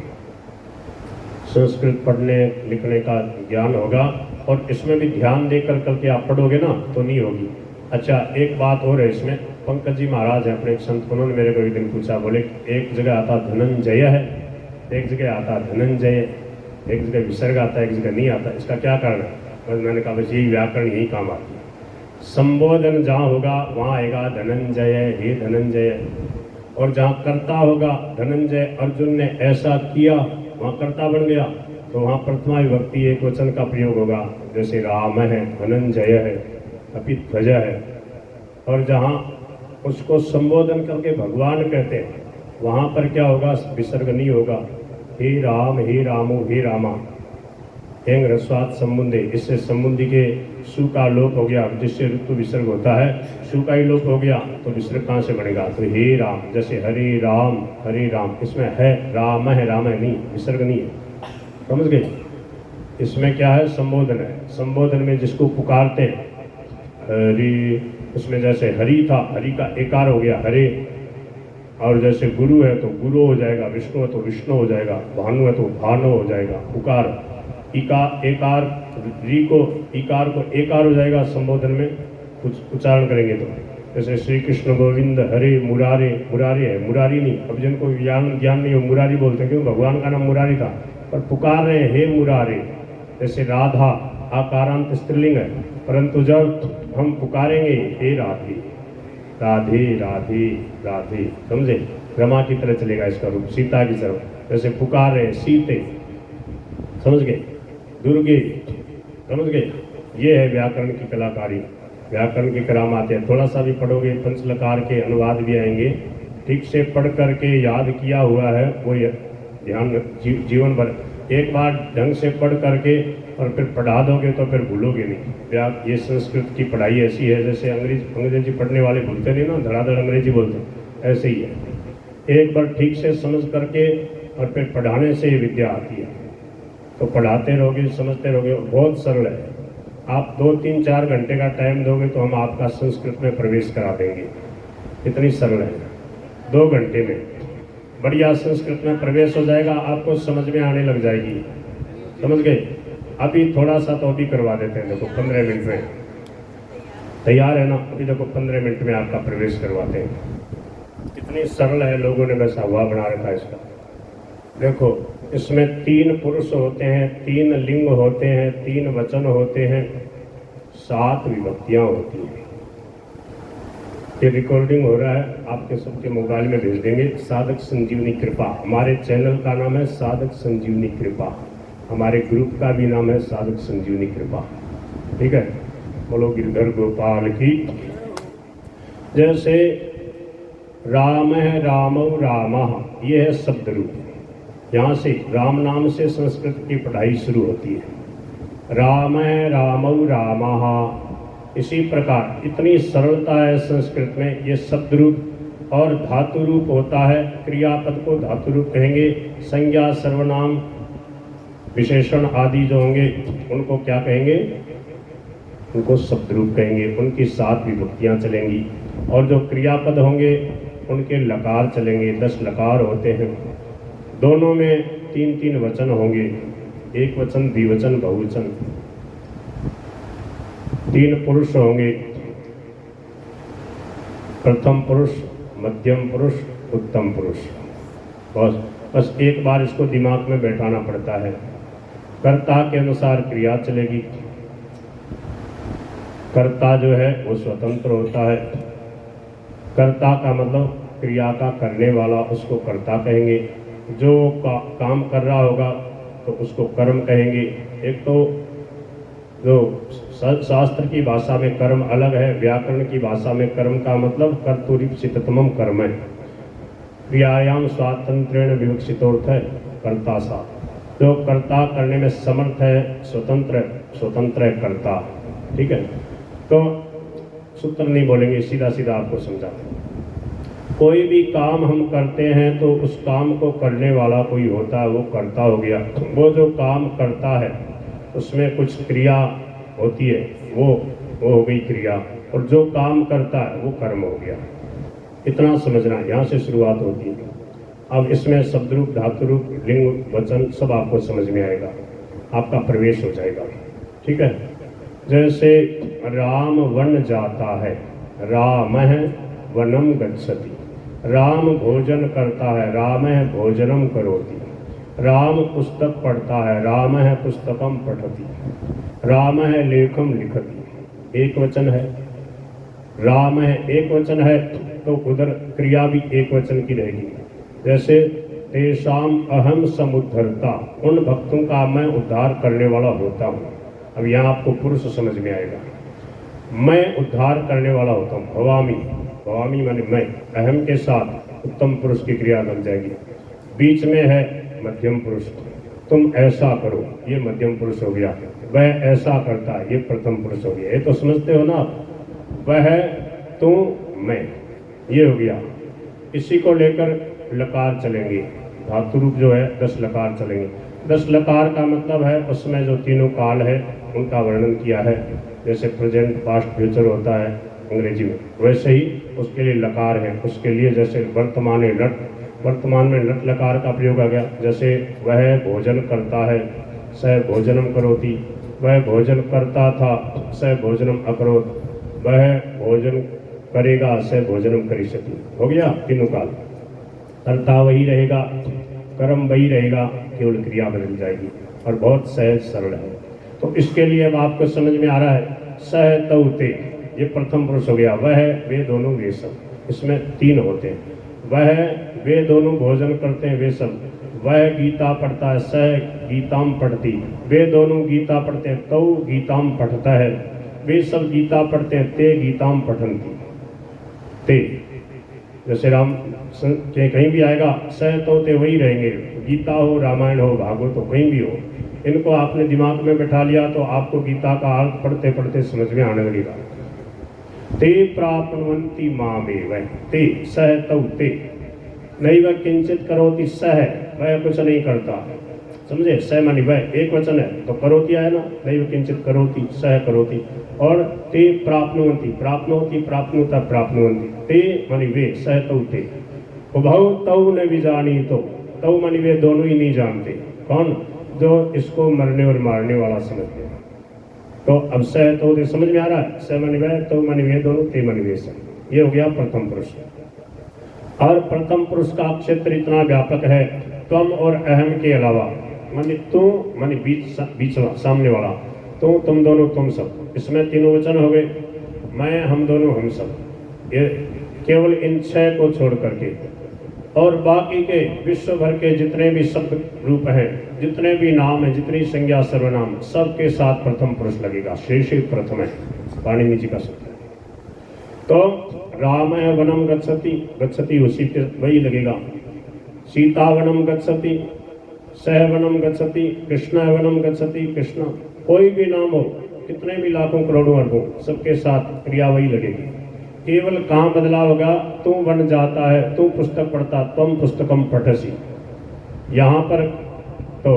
A: संस्कृत पढ़ने लिखने का ज्ञान होगा, और इसमें भी ध्यान देकर करके आप पढ़ोगे ना तो नहीं होगी। अच्छा, एक बात और है इसमें, पंकज जी महाराज हैं अपने एक संत, उन्होंने मेरे को एक दिन पूछा, बोले एक जगह आता धनंजय है, एक जगह आता धनंजय, एक जगह विसर्ग आता है, एक जगह नहीं आता, इसका क्या कारण है? बस मैंने कहा बस यही व्याकरण, यही काम आती है। संबोधन जहाँ होगा वहाँ आएगा धनंजय, हे धनंजय, और जहाँ कर्ता होगा, धनंजय अर्जुन ने ऐसा किया, वहाँ कर्ता बन गया, तो वहाँ प्रथमा विभक्ति एक वचन का प्रयोग होगा, जैसे राम है, धनंजय है, अपि ध्वज है। और जहाँ उसको संबोधन करके भगवान कहते हैं, वहाँ पर क्या होगा, विसर्ग नहीं होगा, हे राम, हे रामो, हे रामा, एंग रस्वात संबंधे, इससे संबंधी के सु का लोप हो गया, जिससे ऋतु विसर्ग होता है, सु का ही लोप हो गया, तो विसर्ग कहाँ से बनेगा? तो हे राम, जैसे हरे राम, इसमें है राम है, राम है नहीं, विसर्ग नहीं है। समझ गए? इसमें क्या है, संबोधन है। संबोधन में जिसको पुकारते हैं हरि, उसमें जैसे हरि था, हरि का एकार हो गया हरे, और जैसे गुरु है तो गुरु हो जाएगा, विष्णु है तो विष्णु हो जाएगा, भानु है तो भानु हो जाएगा, पुकार एकार, री को इकार को एकार हो जाएगा संबोधन में कुछ उच्चारण करेंगे तो। जैसे श्री कृष्ण गोविंद हरे मुरारे, मुरारी है, मुरारी नहीं। अब जिनको ज्ञान नहीं हो मुरारी बोलते हैं, क्यों? भगवान का नाम मुरारी था, पर पुकार रहे हे मुरारे। जैसे राधा, आकारांत स्त्रीलिंग है, परंतु जब हम पुकारेंगे हे राधे, राधे राधे राधे, समझे? रमा की तरह चलेगा इसका रूप, सीता की तरफ, जैसे पुकार रहे सीते, समझ गए, दुर्गे, समझ गए। ये है व्याकरण की कलाकारी, व्याकरण की करामात है। थोड़ा सा भी पढ़ोगे, पंचलकार के अनुवाद भी आएंगे, ठीक से पढ़ करके याद किया हुआ है वो ध्यान जीवन भर, एक बार ढंग से पढ़ करके और फिर पढ़ा दोगे तो फिर भूलोगे नहीं। ये संस्कृत की पढ़ाई ऐसी है जैसे अंग्रेजी पढ़ने वाले भूलते नहीं ना, धड़ाधड़ अंग्रेजी बोलते, ऐसे ही है। एक बार ठीक से समझ करके और फिर पढ़ाने से ही विद्या आती है। तो पढ़ाते रहोगे, समझते रहोगे, बहुत सरल है। आप 2-3-4 घंटे का टाइम दोगे तो हम आपका संस्कृत में प्रवेश करा देंगे, इतनी सरल है। 2 घंटे में बढ़िया संस्कृत में प्रवेश हो जाएगा, आपको समझ में आने लग जाएगी, समझ गए। अभी थोड़ा सा तो अभी करवा देते हैं, देखो 15 मिनट में तैयार है ना, अभी देखो 15 मिनट में आपका प्रवेश करवाते हैं। इतनी सरल है, लोगों ने वैसा हुआ बना रखा है इसका। देखो इसमें 3 पुरुष होते हैं, 3 लिंग होते हैं, 3 वचन होते हैं, 7 विभक्तियां होती हैं। ये रिकॉर्डिंग हो रहा है, आपके सबके मोबाइल में भेज देंगे। साधक संजीवनी कृपा, हमारे चैनल का नाम है साधक संजीवनी कृपा, हमारे ग्रुप का भी नाम है साधक संजीवनी कृपा, ठीक है। बोलो गिरधर गोपाल की। जैसे राम है, रामो रामः, ये है शब्द रूप। यहाँ से राम नाम से संस्कृत की पढ़ाई शुरू होती है। राम है, रामो रामः। इसी प्रकार इतनी सरलता है संस्कृत में, ये शब्द रूप और धातु रूप होता है। क्रियापद को धातु रूप कहेंगे, संज्ञा सर्वनाम विशेषण आदि जो होंगे उनको क्या कहेंगे, उनको शब्द रूप कहेंगे। उनकी 7 विभक्तियां चलेंगी और जो क्रियापद होंगे उनके लकार चलेंगे, 10 लकार होते हैं। दोनों में 3-3 वचन होंगे, एक वचन, द्विवचन, बहुवचन। 3 पुरुष होंगे, प्रथम पुरुष, मध्यम पुरुष, उत्तम पुरुष। बस एक बार इसको दिमाग में बैठाना पड़ता है। कर्ता के अनुसार क्रिया चलेगी। कर्ता जो है वो स्वतंत्र होता है। कर्ता का मतलब क्रिया का करने वाला, उसको कर्ता कहेंगे। जो काम कर रहा होगा तो उसको कर्म कहेंगे। एक तो जो शास्त्र की भाषा में कर्म अलग है, व्याकरण की भाषा में कर्म का मतलब कर्तुरीप्सिततमम कर्म है। क्रियायाम स्वातंत्र्येण विवक्षितोर्थ है कर्ता सा, जो कर्ता करने में समर्थ है, स्वतंत्र है कर्ता, ठीक है। तो सूत्र नहीं बोलेंगे, सीधा सीधा आपको समझाते हैं। कोई भी काम हम करते हैं तो उस काम को करने वाला कोई होता है, वो कर्ता हो गया। वो जो काम करता है उसमें कुछ क्रिया होती है, वो हो गई क्रिया, और जो काम करता है वो कर्म हो गया। इतना समझना, यहाँ से शुरुआत होती है। अब इसमें शब्द रूप, धातु रूप, लिंग, वचन सब आपको समझ में आएगा, आपका प्रवेश हो जाएगा, ठीक है। जैसे राम वन जाता है, राम है वनम गच्छति। राम भोजन करता है, राम है भोजनम करोति। राम पुस्तक पढ़ता है, राम है पुस्तकम पठति। राम है लेखम लिखति। एक वचन है, राम है एक वचन है तो उधर क्रिया भी एक वचन की रहेगी। जैसे तेषाम अहम समुद्धरता, उन भक्तों का मैं उद्धार करने वाला होता हूँ। अब यहाँ आपको पुरुष समझ में आएगा, मैं उद्धार करने वाला होता हूँ। भवामी, भवामी माने मैं, अहम के साथ उत्तम पुरुष की क्रिया बन जाएगी। बीच में है मध्यम पुरुष, तुम ऐसा करो, ये मध्यम पुरुष हो गया। वह ऐसा करता है, ये प्रथम पुरुष हो गया। ये तो समझते हो ना, वह तुम मैं, ये हो गया। इसी को लेकर लकार चलेंगे, धातु रूप जो है 10 लकार चलेंगे। 10 लकार का मतलब है उसमें जो तीनों काल है उनका वर्णन किया है। जैसे प्रेजेंट, पास्ट, फ्यूचर होता है अंग्रेजी में, वैसे ही उसके लिए लकार है। उसके लिए जैसे वर्तमान है लट, वर्तमान में लट लकार का प्रयोग आ गया। जैसे वह भोजन करता है, स भोजनम करोति। वह भोजन करता था, स भोजनम अकरोत। वह भोजन करेगा, स भोजनम करिष्यति। हो गया तीनों काल। कर्ता वही रहेगा, कर्म वही रहेगा, केवल क्रिया बदल जाएगी और बहुत सहज सरल है। तो इसके लिए अब आपको समझ में आ रहा है, सह तौ ते, ये प्रथम पुरुष हो गया। वह, वे दोनों, वे सब, इसमें 3 होते हैं। वह वे दोनों भोजन करते हैं वे सब, वह गीता पढ़ता है सह गीताम पढ़ती, वे दोनों गीता पढ़ते हैं तौ गीताम पढ़ता है, वे सब गीता पढ़ते हैं ते गीताम पठन्ति। ते जैसे राम के कहीं भी आएगा सह तो ते वही रहेंगे, गीता हो रामायण हो भागवत हो कहीं भी हो, इनको आपने दिमाग में बैठा लिया तो आपको गीता का अर्थ पढ़ते पढ़ते समझ में आने लगेगा। ते प्राप्नुवन्ति मामेव, ते सह तौ ते, नहीं वह किंचित करोति सह, वह कुछ नहीं करता, समझे, सह मानी वह एक वचन है तो करोति आया ना, नहीं वह किंचित करोति सह करोति, और ते प्राप्नुवन्ति प्राप्नोति प्राप्नुता प्राप्नुवन्ति, ते मानी वे सह तौ ते, उभौ तौ न विजानीतो, तौ मानी वे दोनों ही नहीं जानते, कौन, जो इसको मरने और मारने वाला समझते हैं। तो अब सह तो समझ में आ रहा है, सह मानी वह तो मानी वे दोनों, ते मानी वे सह, ये हो गया प्रथम पुरुष। और प्रथम पुरुष का क्षेत्र इतना व्यापक है, तुम और अहम के अलावा, मानी तू मानी बीच सामने वाला, तू तुम दोनों तुम सब, इसमें तीनों वचन हो गए, मैं हम दोनों हम सब, ये केवल इन 6 को छोड़ करके, और बाकी के विश्व भर के जितने भी शब्द रूप हैं, जितने भी नाम हैं, जितनी संज्ञा सर्वनाम, सबके साथ प्रथम पुरुष लगेगा, शेष प्रथम है, पाणिनि जी का शब्द है। तो राम वनम गच्छति, गच्छति उसी पे वही लगेगा, सीता वनम गच्छति, सह वनम गच्छति, कृष्ण वनम गच्छति, कृष्ण, कोई भी नाम हो, कितने भी लाखों करोड़ों अरबों, सबके साथ क्रिया वही लगेगी। केवल कहाँ बदलाव होगा, तू बन जाता है, तू पुस्तक पढ़ता, तुम पुस्तकम पठसी, यहाँ पर तो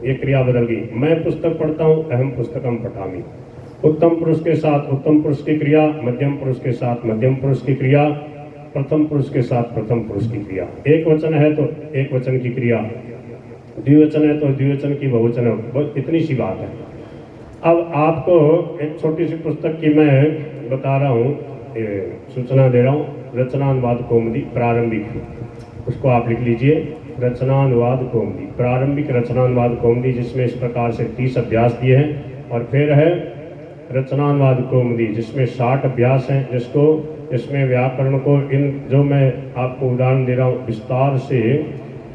A: ये क्रिया बदल गई, मैं पुस्तक पढ़ता हूँ, अहम पुस्तकम पठामी, उत्तम पुरुष के साथ उत्तम पुरुष की क्रिया, मध्यम पुरुष के साथ मध्यम पुरुष की क्रिया, प्रथम पुरुष के साथ प्रथम पुरुष की क्रिया, एक वचन है तो एक वचन की क्रिया, द्विवचन है तो द्विवचन की बहुवचन है, बस इतनी सी बात है। अब आपको एक छोटी सी पुस्तक की मैं बता रहा हूँ, सूचना दे रहा हूँ, रचनानुवाद कौमुदी प्रारंभिक, उसको आप लिख लीजिए, रचनानुवाद कौमुदी, प्रारंभिक रचनानुवाद कौमुदी, जिसमें इस प्रकार से 30 अभ्यास दिए हैं, और फिर है रचनानुवाद कौमुदी जिसमें 60 अभ्यास हैं, जिसको इसमें व्याकरण को इन जो मैं आपको उदाहरण दे रहा हूँ विस्तार से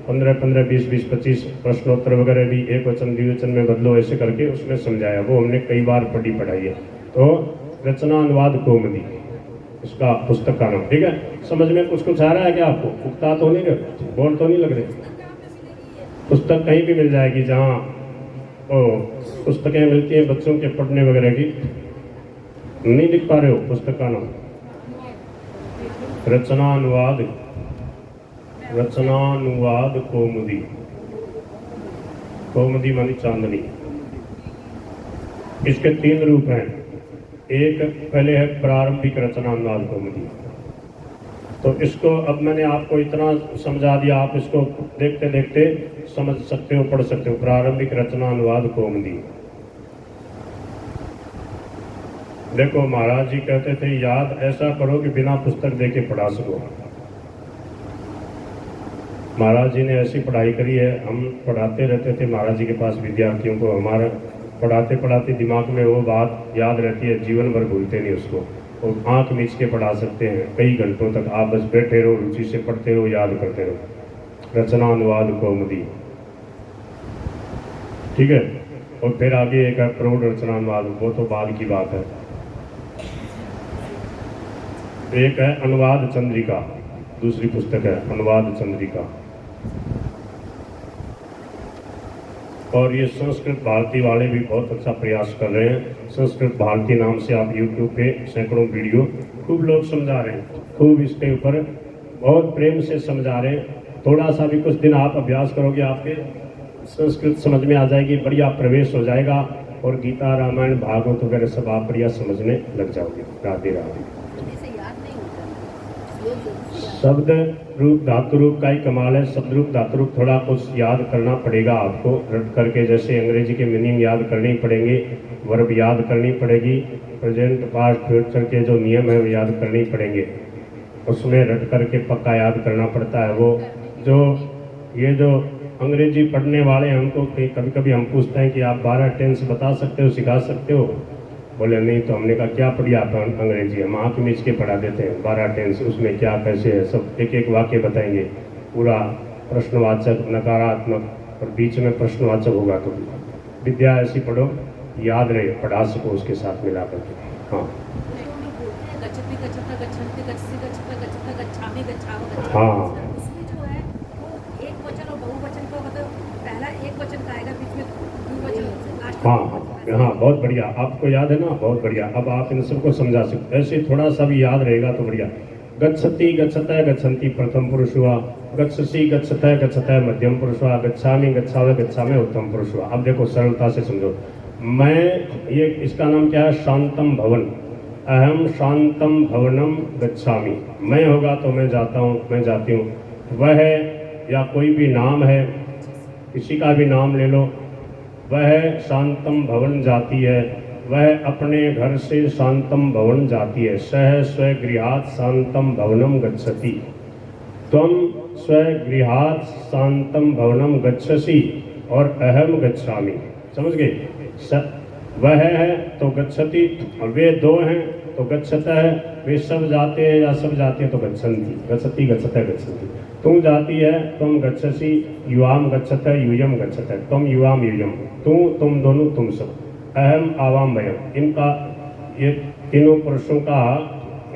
A: 15-15, 20-20, 25 प्रश्नोत्तर वगैरह भी एक वचन द्विवचन में बदलो ऐसे करके उसमें समझाया, वो हमने कई बार पढ़ाई है। तो रचनानुवाद कौमुदी इसका पुस्तक का नाम, ठीक है। समझ में कुछ आ रहा है क्या आपको? पुख्ता तो नहीं रहे, बोल तो नहीं लग रहे? पुस्तक कहीं भी मिल जाएगी, जहाँ पुस्तकें मिलती हैं बच्चों के पढ़ने वगैरह की, नहीं लिख पा रहे हो पुस्तक का नाम? रचनानुवाद, रचनानुवाद कौमुदी, कौमुदी मानी चांदनी। इसके 3 रूप हैं, एक पहले है प्रारंभिक रचनानुवाद कौमुदी, तो इसको अब मैंने आपको इतना समझा दिया, आप इसको देखते देखते समझ सकते हो, पढ़ सकते हो। प्रारंभिक रचनानुवाद कौमुदी, देखो महाराज जी कहते थे याद ऐसा करो कि बिना पुस्तक देके पढ़ा सको। महाराज जी ने ऐसी पढ़ाई करी है, हम पढ़ाते रहते थे महाराज जी के पास विद्यार्थियों को, हमारा पढ़ाते पढ़ाते दिमाग में वो बात याद रहती है, जीवन भर भूलते नहीं उसको, और आँख मीच के पढ़ा सकते हैं कई घंटों तक, आप बस बैठे रहो, रुचि से पढ़ते रहो, याद करते रहो। रचनानुवाद कौमुदी, ठीक है। और फिर आगे एक है प्रौढ़ रचनानुवाद, वो तो बाद की बात है। एक है अनुवाद चंद्रिका, दूसरी पुस्तक है अनुवाद चंद्रिका, और ये संस्कृत भारती वाले भी बहुत अच्छा प्रयास कर रहे हैं। संस्कृत भारती नाम से आप YouTube पे सैकड़ों वीडियो खूब लोग समझा रहे हैं, खूब इसके ऊपर बहुत प्रेम से समझा रहे हैं। थोड़ा सा भी कुछ दिन आप अभ्यास करोगे, आपके संस्कृत समझ में आ जाएगी, बढ़िया प्रवेश हो जाएगा, और गीता रामायण भागवत वगैरह सब आप बढ़िया समझने लग जाओगे। राधे राधे। शब्द रूप धातु रूप का ही कमाल है, शब्द रूप धातु रूप थोड़ा कुछ याद करना पड़ेगा आपको रट करके, जैसे अंग्रेजी के मीनिंग याद करने पड़ेंगे, वर्ब याद करनी पड़ेगी, प्रेजेंट पास्ट फ्यूचर के जो नियम है वो याद करने पड़ेंगे, उसमें रट करके पक्का याद करना पड़ता है। वो जो ये जो अंग्रेजी पढ़ने वाले हमको कभी कभी हम पूछते हैं कि आप 12 टेंस बता सकते हो, सिखा सकते हो, बोले नहीं, तो हमने कहा क्या पढ़ी आप अंग्रेजी? हम आँख मीच के पढ़ा देते हैं 12 टेंस, उसमें क्या कैसे है सब एक एक वाक्य बताएंगे, पूरा प्रश्नवाचक नकारात्मक और बीच में प्रश्नवाचक होगा। तो विद्या ऐसी पढ़ो याद रहे, पढ़ा सको उसके साथ मिला करके। हाँ
C: गच्छति गच्छता गच्छन्ति गच्छसि गच्छता गच्छता गच्छामि गच्छावः
A: हाँ
C: उसमें जो है वो एक वचन और बहुवचन का मतलब पहला एक वचन का आएगा, बीच में द्विवचन लास्ट।
A: हाँ हाँ हाँ, बहुत बढ़िया, आपको याद है ना, बहुत बढ़िया। अब आप इन सबको समझा सकते, ऐसे थोड़ा सा भी याद रहेगा तो बढ़िया। गच्छति गच्छतः गच्छन्ति प्रथम पुरुष हुआ, गच्छसि गच्छतः गच्छतः मध्यम पुरुष हुआ, गच्छामि गच्छावः गच्छामि उत्तम पुरुष हुआ। अब देखो सरलता से समझो, मैं ये इसका नाम क्या है? शांतम भवन। अहम शांतम भवनम गच्छामि, मैं होगा तो मैं जाता हूँ, मैं जाती हूँ। वह या कोई भी नाम है, किसी का भी नाम ले लो, वह शांतम भवन जाती है, वह अपने घर से शांतम भवन जाती है। सह स्वगृहात् शांतम भवनम गच्छति, त्वं स्वगृहात् शांतम भवनम गच्छसि और अहम गच्छामि। समझ गए? वह है तो गच्छति, और वे दो हैं तो गच्छता है, वे सब जाते हैं या सब जाते हैं तो गच्छन्ति, गच्छति गच्छतः गच्छन्ति। तुम जाती है, तुम गच्छसि, युवाम गच्छतः यूयम गच्छतः, तुम युवाम यूयम, तुम दोनों तुम सब, अहम आवाम वयम। इनका ये तीनों पुरुषों का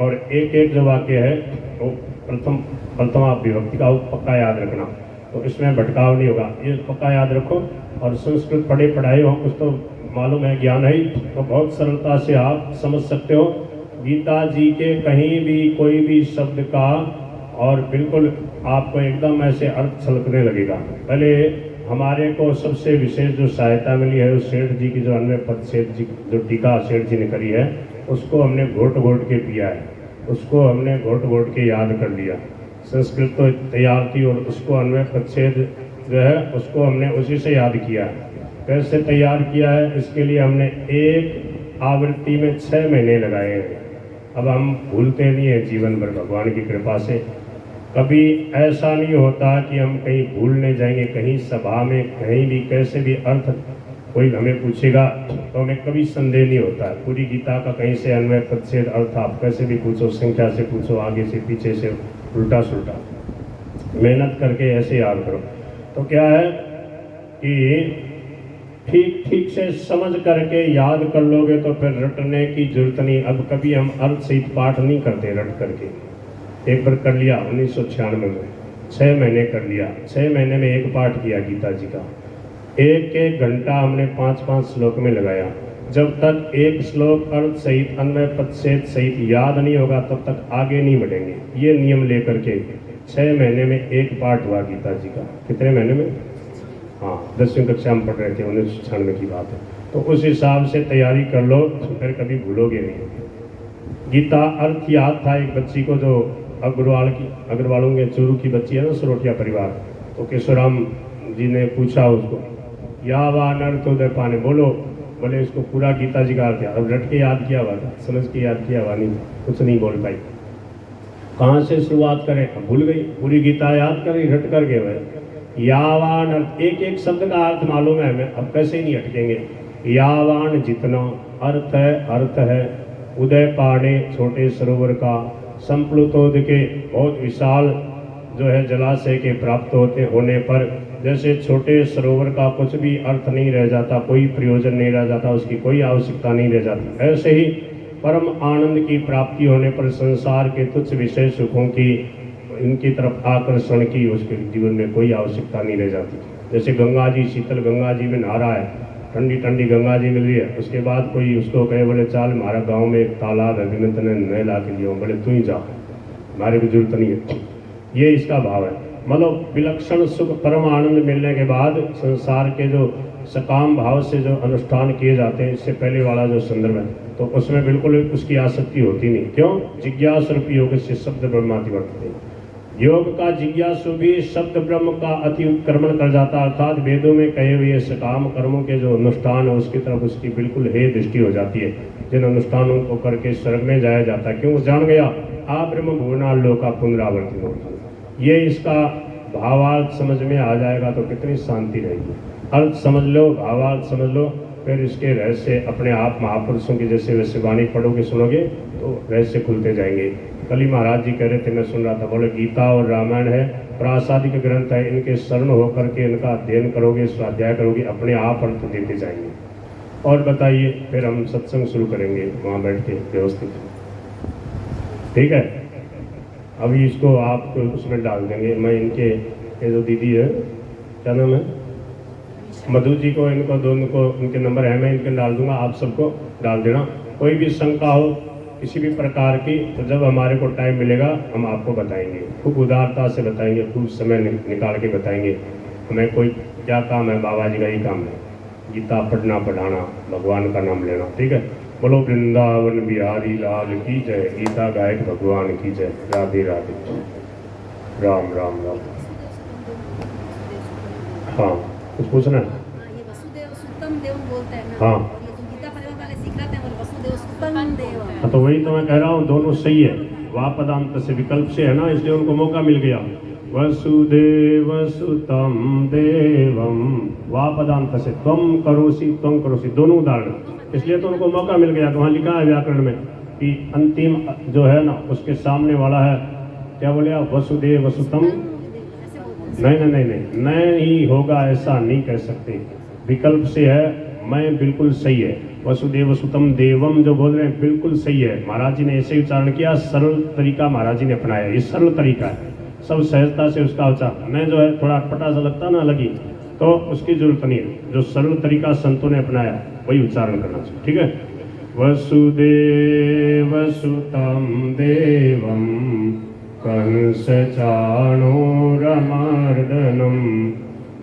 A: और एक एक जो वाक्य है वो प्रथमा विभक्ति का, वो पक्का याद रखना, तो इसमें भटकाव नहीं होगा, ये पक्का याद रखो। और संस्कृत पढ़े पढ़ाए हो, कुछ तो मालूम है, ज्ञान है, तो बहुत सरलता से आप समझ सकते हो। गीता जी के कहीं भी कोई भी शब्द का और बिल्कुल आपको एकदम ऐसे अर्थ छलकने लगेगा। पहले हमारे को सबसे विशेष जो सहायता मिली है, उस सेठ जी की जो अन्वय पद सेठ जी जो टीका सेठ जी ने करी है, उसको हमने घोट घोट के पिया है, उसको हमने घोट घोट के याद कर लिया। संस्कृत तो तैयार थी और उसको अन्वय पदछेद जो है उसको हमने उसी से याद किया है। कैसे तैयार किया है? इसके लिए हमने एक आवृत्ति में 6 महीने लगाए हैं। अब हम भूलते नहीं हैं जीवन भर, भगवान की कृपा से। कभी ऐसा नहीं होता कि हम कहीं भूलने जाएंगे, कहीं सभा में कहीं भी कैसे भी अर्थ कोई हमें पूछेगा तो हमें कभी संदेह नहीं होता है। पूरी गीता का कहीं से अन्वय पदछेद अर्थ आप कैसे भी पूछो, संख्या से पूछो, आगे से पीछे से, उल्टा सुल्टा, मेहनत करके ऐसे याद करो। तो क्या है कि ठीक ठीक से समझ करके याद कर लोगे तो फिर रटने की जरूरत नहीं। अब कभी हम अर्थ सहित पाठ नहीं करते रट करके। एक बार कर लिया 1996 में, 6 महीने कर लिया, 6 महीने में एक पाठ किया गीता जी का, एक एक घंटा हमने 5-5 श्लोक में लगाया। जब तक एक श्लोक अर्थ सहित अन्वय पदछेद सहित याद नहीं होगा तब तक आगे नहीं बढ़ेंगे। ये नियम लेकर के 6 महीने में एक पाठ हुआ गीता जी का। कितने महीने में? हाँ, 10वीं कक्षा में पढ़ रहे थे, 1996 की बात है। तो उस हिसाब से तैयारी कर लो, फिर कभी भूलोगे नहीं। गीता अर्थ याद था एक बच्ची को, जो अग्रवालों के चूरू की बच्ची है ना, सरोटिया परिवार, तो केशवराम जी ने पूछा उसको, या वान अर्थ उदय पाने, बोले इसको पूरा गीता जी का अर्थ याद। अब रट के याद किया हुआ था, समझ के याद किया हुआ नहीं, कुछ नहीं बोल पाई। कहाँ से शुरुआत करें? भूल गई। पूरी गीता याद करी, रट कर गए। यावान अर्थ, एक एक शब्द का अर्थ मालूम है हमें, अब कैसे ही नहीं अटकेंगे। यावान जितना अर्थ है उदय पाने, छोटे सरोवर का, संप्लुतोद के, बहुत विशाल जो है जलाशय के प्राप्त होने पर जैसे छोटे सरोवर का कुछ भी अर्थ नहीं रह जाता, कोई प्रयोजन नहीं रह जाता, उसकी कोई आवश्यकता नहीं रह जाती, ऐसे ही परम आनंद की प्राप्ति होने पर संसार के तुच्छ विषय सुखों की, इनकी तरफ आकर्षण की उसके जीवन में कोई आवश्यकता नहीं रह जाती। जैसे गंगा जी, शीतल गंगा जी में नहा रहा है, ठंडी ठंडी गंगा जी मिल रही है, उसके बाद कोई उसको कहे बोले चल हमारा गांव में एक तालाब है, विनंत ने नए ला के लिया, बोले तू ही जा, हमारे को जरूरत नहीं है। ये इसका भाव है। मतलब विलक्षण सुख परम आनंद मिलने के बाद संसार के जो सकाम भाव से जो अनुष्ठान किए जाते हैं, इससे पहले वाला जो संदर्भ है, तो उसमें बिल्कुल उसकी आसक्ति होती नहीं। क्यों? जिज्ञास रूपी योग से शब्द ब्रह्माति वर्तते। योग का जिज्ञासु भी शब्द ब्रह्म का अति उत्क्रमण कर जाता, अर्थात वेदों में कहे हुए सकाम कर्मों के जो अनुष्ठान है उसकी तरफ उसकी बिल्कुल हे दृष्टि हो जाती है, जिन अनुष्ठानों को करके स्वर्ग में जाया जाता है। क्यों? जान गया आ ब्रह्म भुवनालोक का पुनरावर्ती होता। ये इसका भावार्थ समझ में आ जाएगा तो कितनी शांति रहेगी। अर्थ समझ लो, भावार्थ समझ लो, फिर इसके रहस्य अपने आप महापुरुषों की जैसे वैसे वाणी पढ़ोगे सुनोगे तो रहस्य खुलते जाएंगे। कल ही महाराज जी कह रहे थे, मैं सुन रहा था, बोले गीता और रामायण है प्रासादिक ग्रंथ है, इनके शरण होकर के इनका अध्ययन करोगे, स्वाध्याय करोगे, अपने आप अर्थ देते जाएंगे। और बताइए, फिर हम सत्संग शुरू करेंगे वहाँ बैठ के व्यवस्थित, ठीक है। अभी इसको आप उसमें डाल देंगे, मैं इनके ये जो दीदी है, क्या नाम है, मधु जी को, इनको दोनों को उनके नंबर है, मैं इनके डाल दूंगा, आप सबको डाल देना। कोई भी शंका हो किसी भी प्रकार की तो जब हमारे को टाइम मिलेगा हम आपको बताएंगे, खूब उदारता से बताएंगे, खूब समय निकाल के बताएंगे। हमें कोई क्या काम है, बाबा जी का ही काम है, गीता पढ़ना पढ़ाना, भगवान का नाम लेना, ठीक है। बोलो वृंदावन बिहारी लाल की जय, गीता गायक भगवान की जय, राधे राधे, राम राम राम। हाँ, कुछ पूछना है?
B: हाँ, ये वसुदेव सुतम देव बोलते हैं ना,
A: हाँ।
B: और ये जो गीता परिवार वाले सिखाते हैं वो वसुदेव सुतम देव।
A: हाँ, तो वही तो मैं कह रहा हूँ, दोनों सही है। वापदांत से विकल्प से है ना, इसलिए उनको मौका मिल गया। वसुदेव सुतम देवम, वापदांत से त्वम करोसि, दोनों उदाहरण, इसलिए तो उनको मौका मिल गया। वहाँ लिखा है व्याकरण में कि अंतिम जो है ना उसके सामने वाला है, क्या बोले आप, वसुदेव वसुतम, नहीं होगा, ऐसा नहीं कह सकते, विकल्प से है, मैं बिल्कुल सही है। वसुदेव वसुतम देवम जो बोल रहे हैं बिल्कुल सही है, महाराज जी ने ऐसे ही उच्चारण किया, सरल तरीका महाराज जी ने अपनाया, ये सरल तरीका है, सब सहजता से उसका उच्चारण। मैं जो है थोड़ा अटपटा सा लगता ना लगी तो उसकी जरूरत नहीं है, जो सरल तरीका संतों ने अपनाया वही उच्चारण करना चाहिए, ठीक है। वसुदेव सुतम देवम कंस चाणूरमर्दनम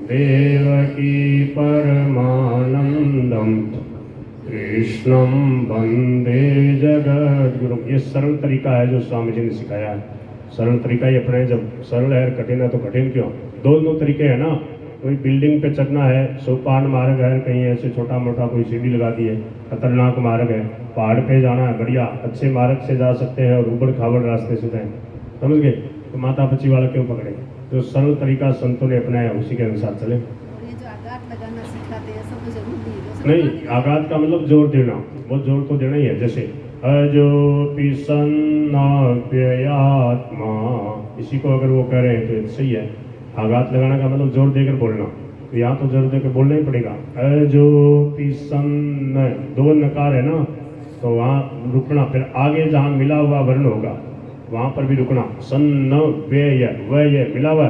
A: देवकी परमानंदम कृष्णम वंदे जगद्गुरुम। ये सरल तरीका है जो स्वामी जी ने सिखाया है, सरल तरीका ही अपने, जब सरल है कठिन है तो कठिन क्यों, दोनों तरीके हैं ना। कोई बिल्डिंग पे चढ़ना है, सोपान मार्ग है, कहीं ऐसे छोटा मोटा कोई सीढ़ी लगा दी है, खतरनाक मार्ग है, पहाड़ पे जाना है, बढ़िया अच्छे मार्ग से जा सकते हैं और ऊबड़ खाबड़ रास्ते से जाएं, समझ गए, तो माता बच्ची वाला क्यों पकड़े। जो सरल तरीका संतों ने अपनाया उसी के अनुसार चले।
B: और ये जो आघात लगाना सिखाते हैं सब जरूर दी,
A: नहीं, आघात का मतलब जोर देना, वो जोर तो देना ही है। जैसे अजोपि सन्नाप्ययात्मा, इसी को अगर वो कह रहे हैं तो सही है। आघात लगाना का मतलब जोर देकर बोलना, तो यहाँ तो जोर देकर बोलना ही पड़ेगा। अजोपि सन्न, दो नकार है ना, तो वहाँ रुकना, फिर आगे जहाँ मिला हुआ वर्ण होगा वहाँ पर भी रुकना। सन्न व्यय, वय मिला हुआ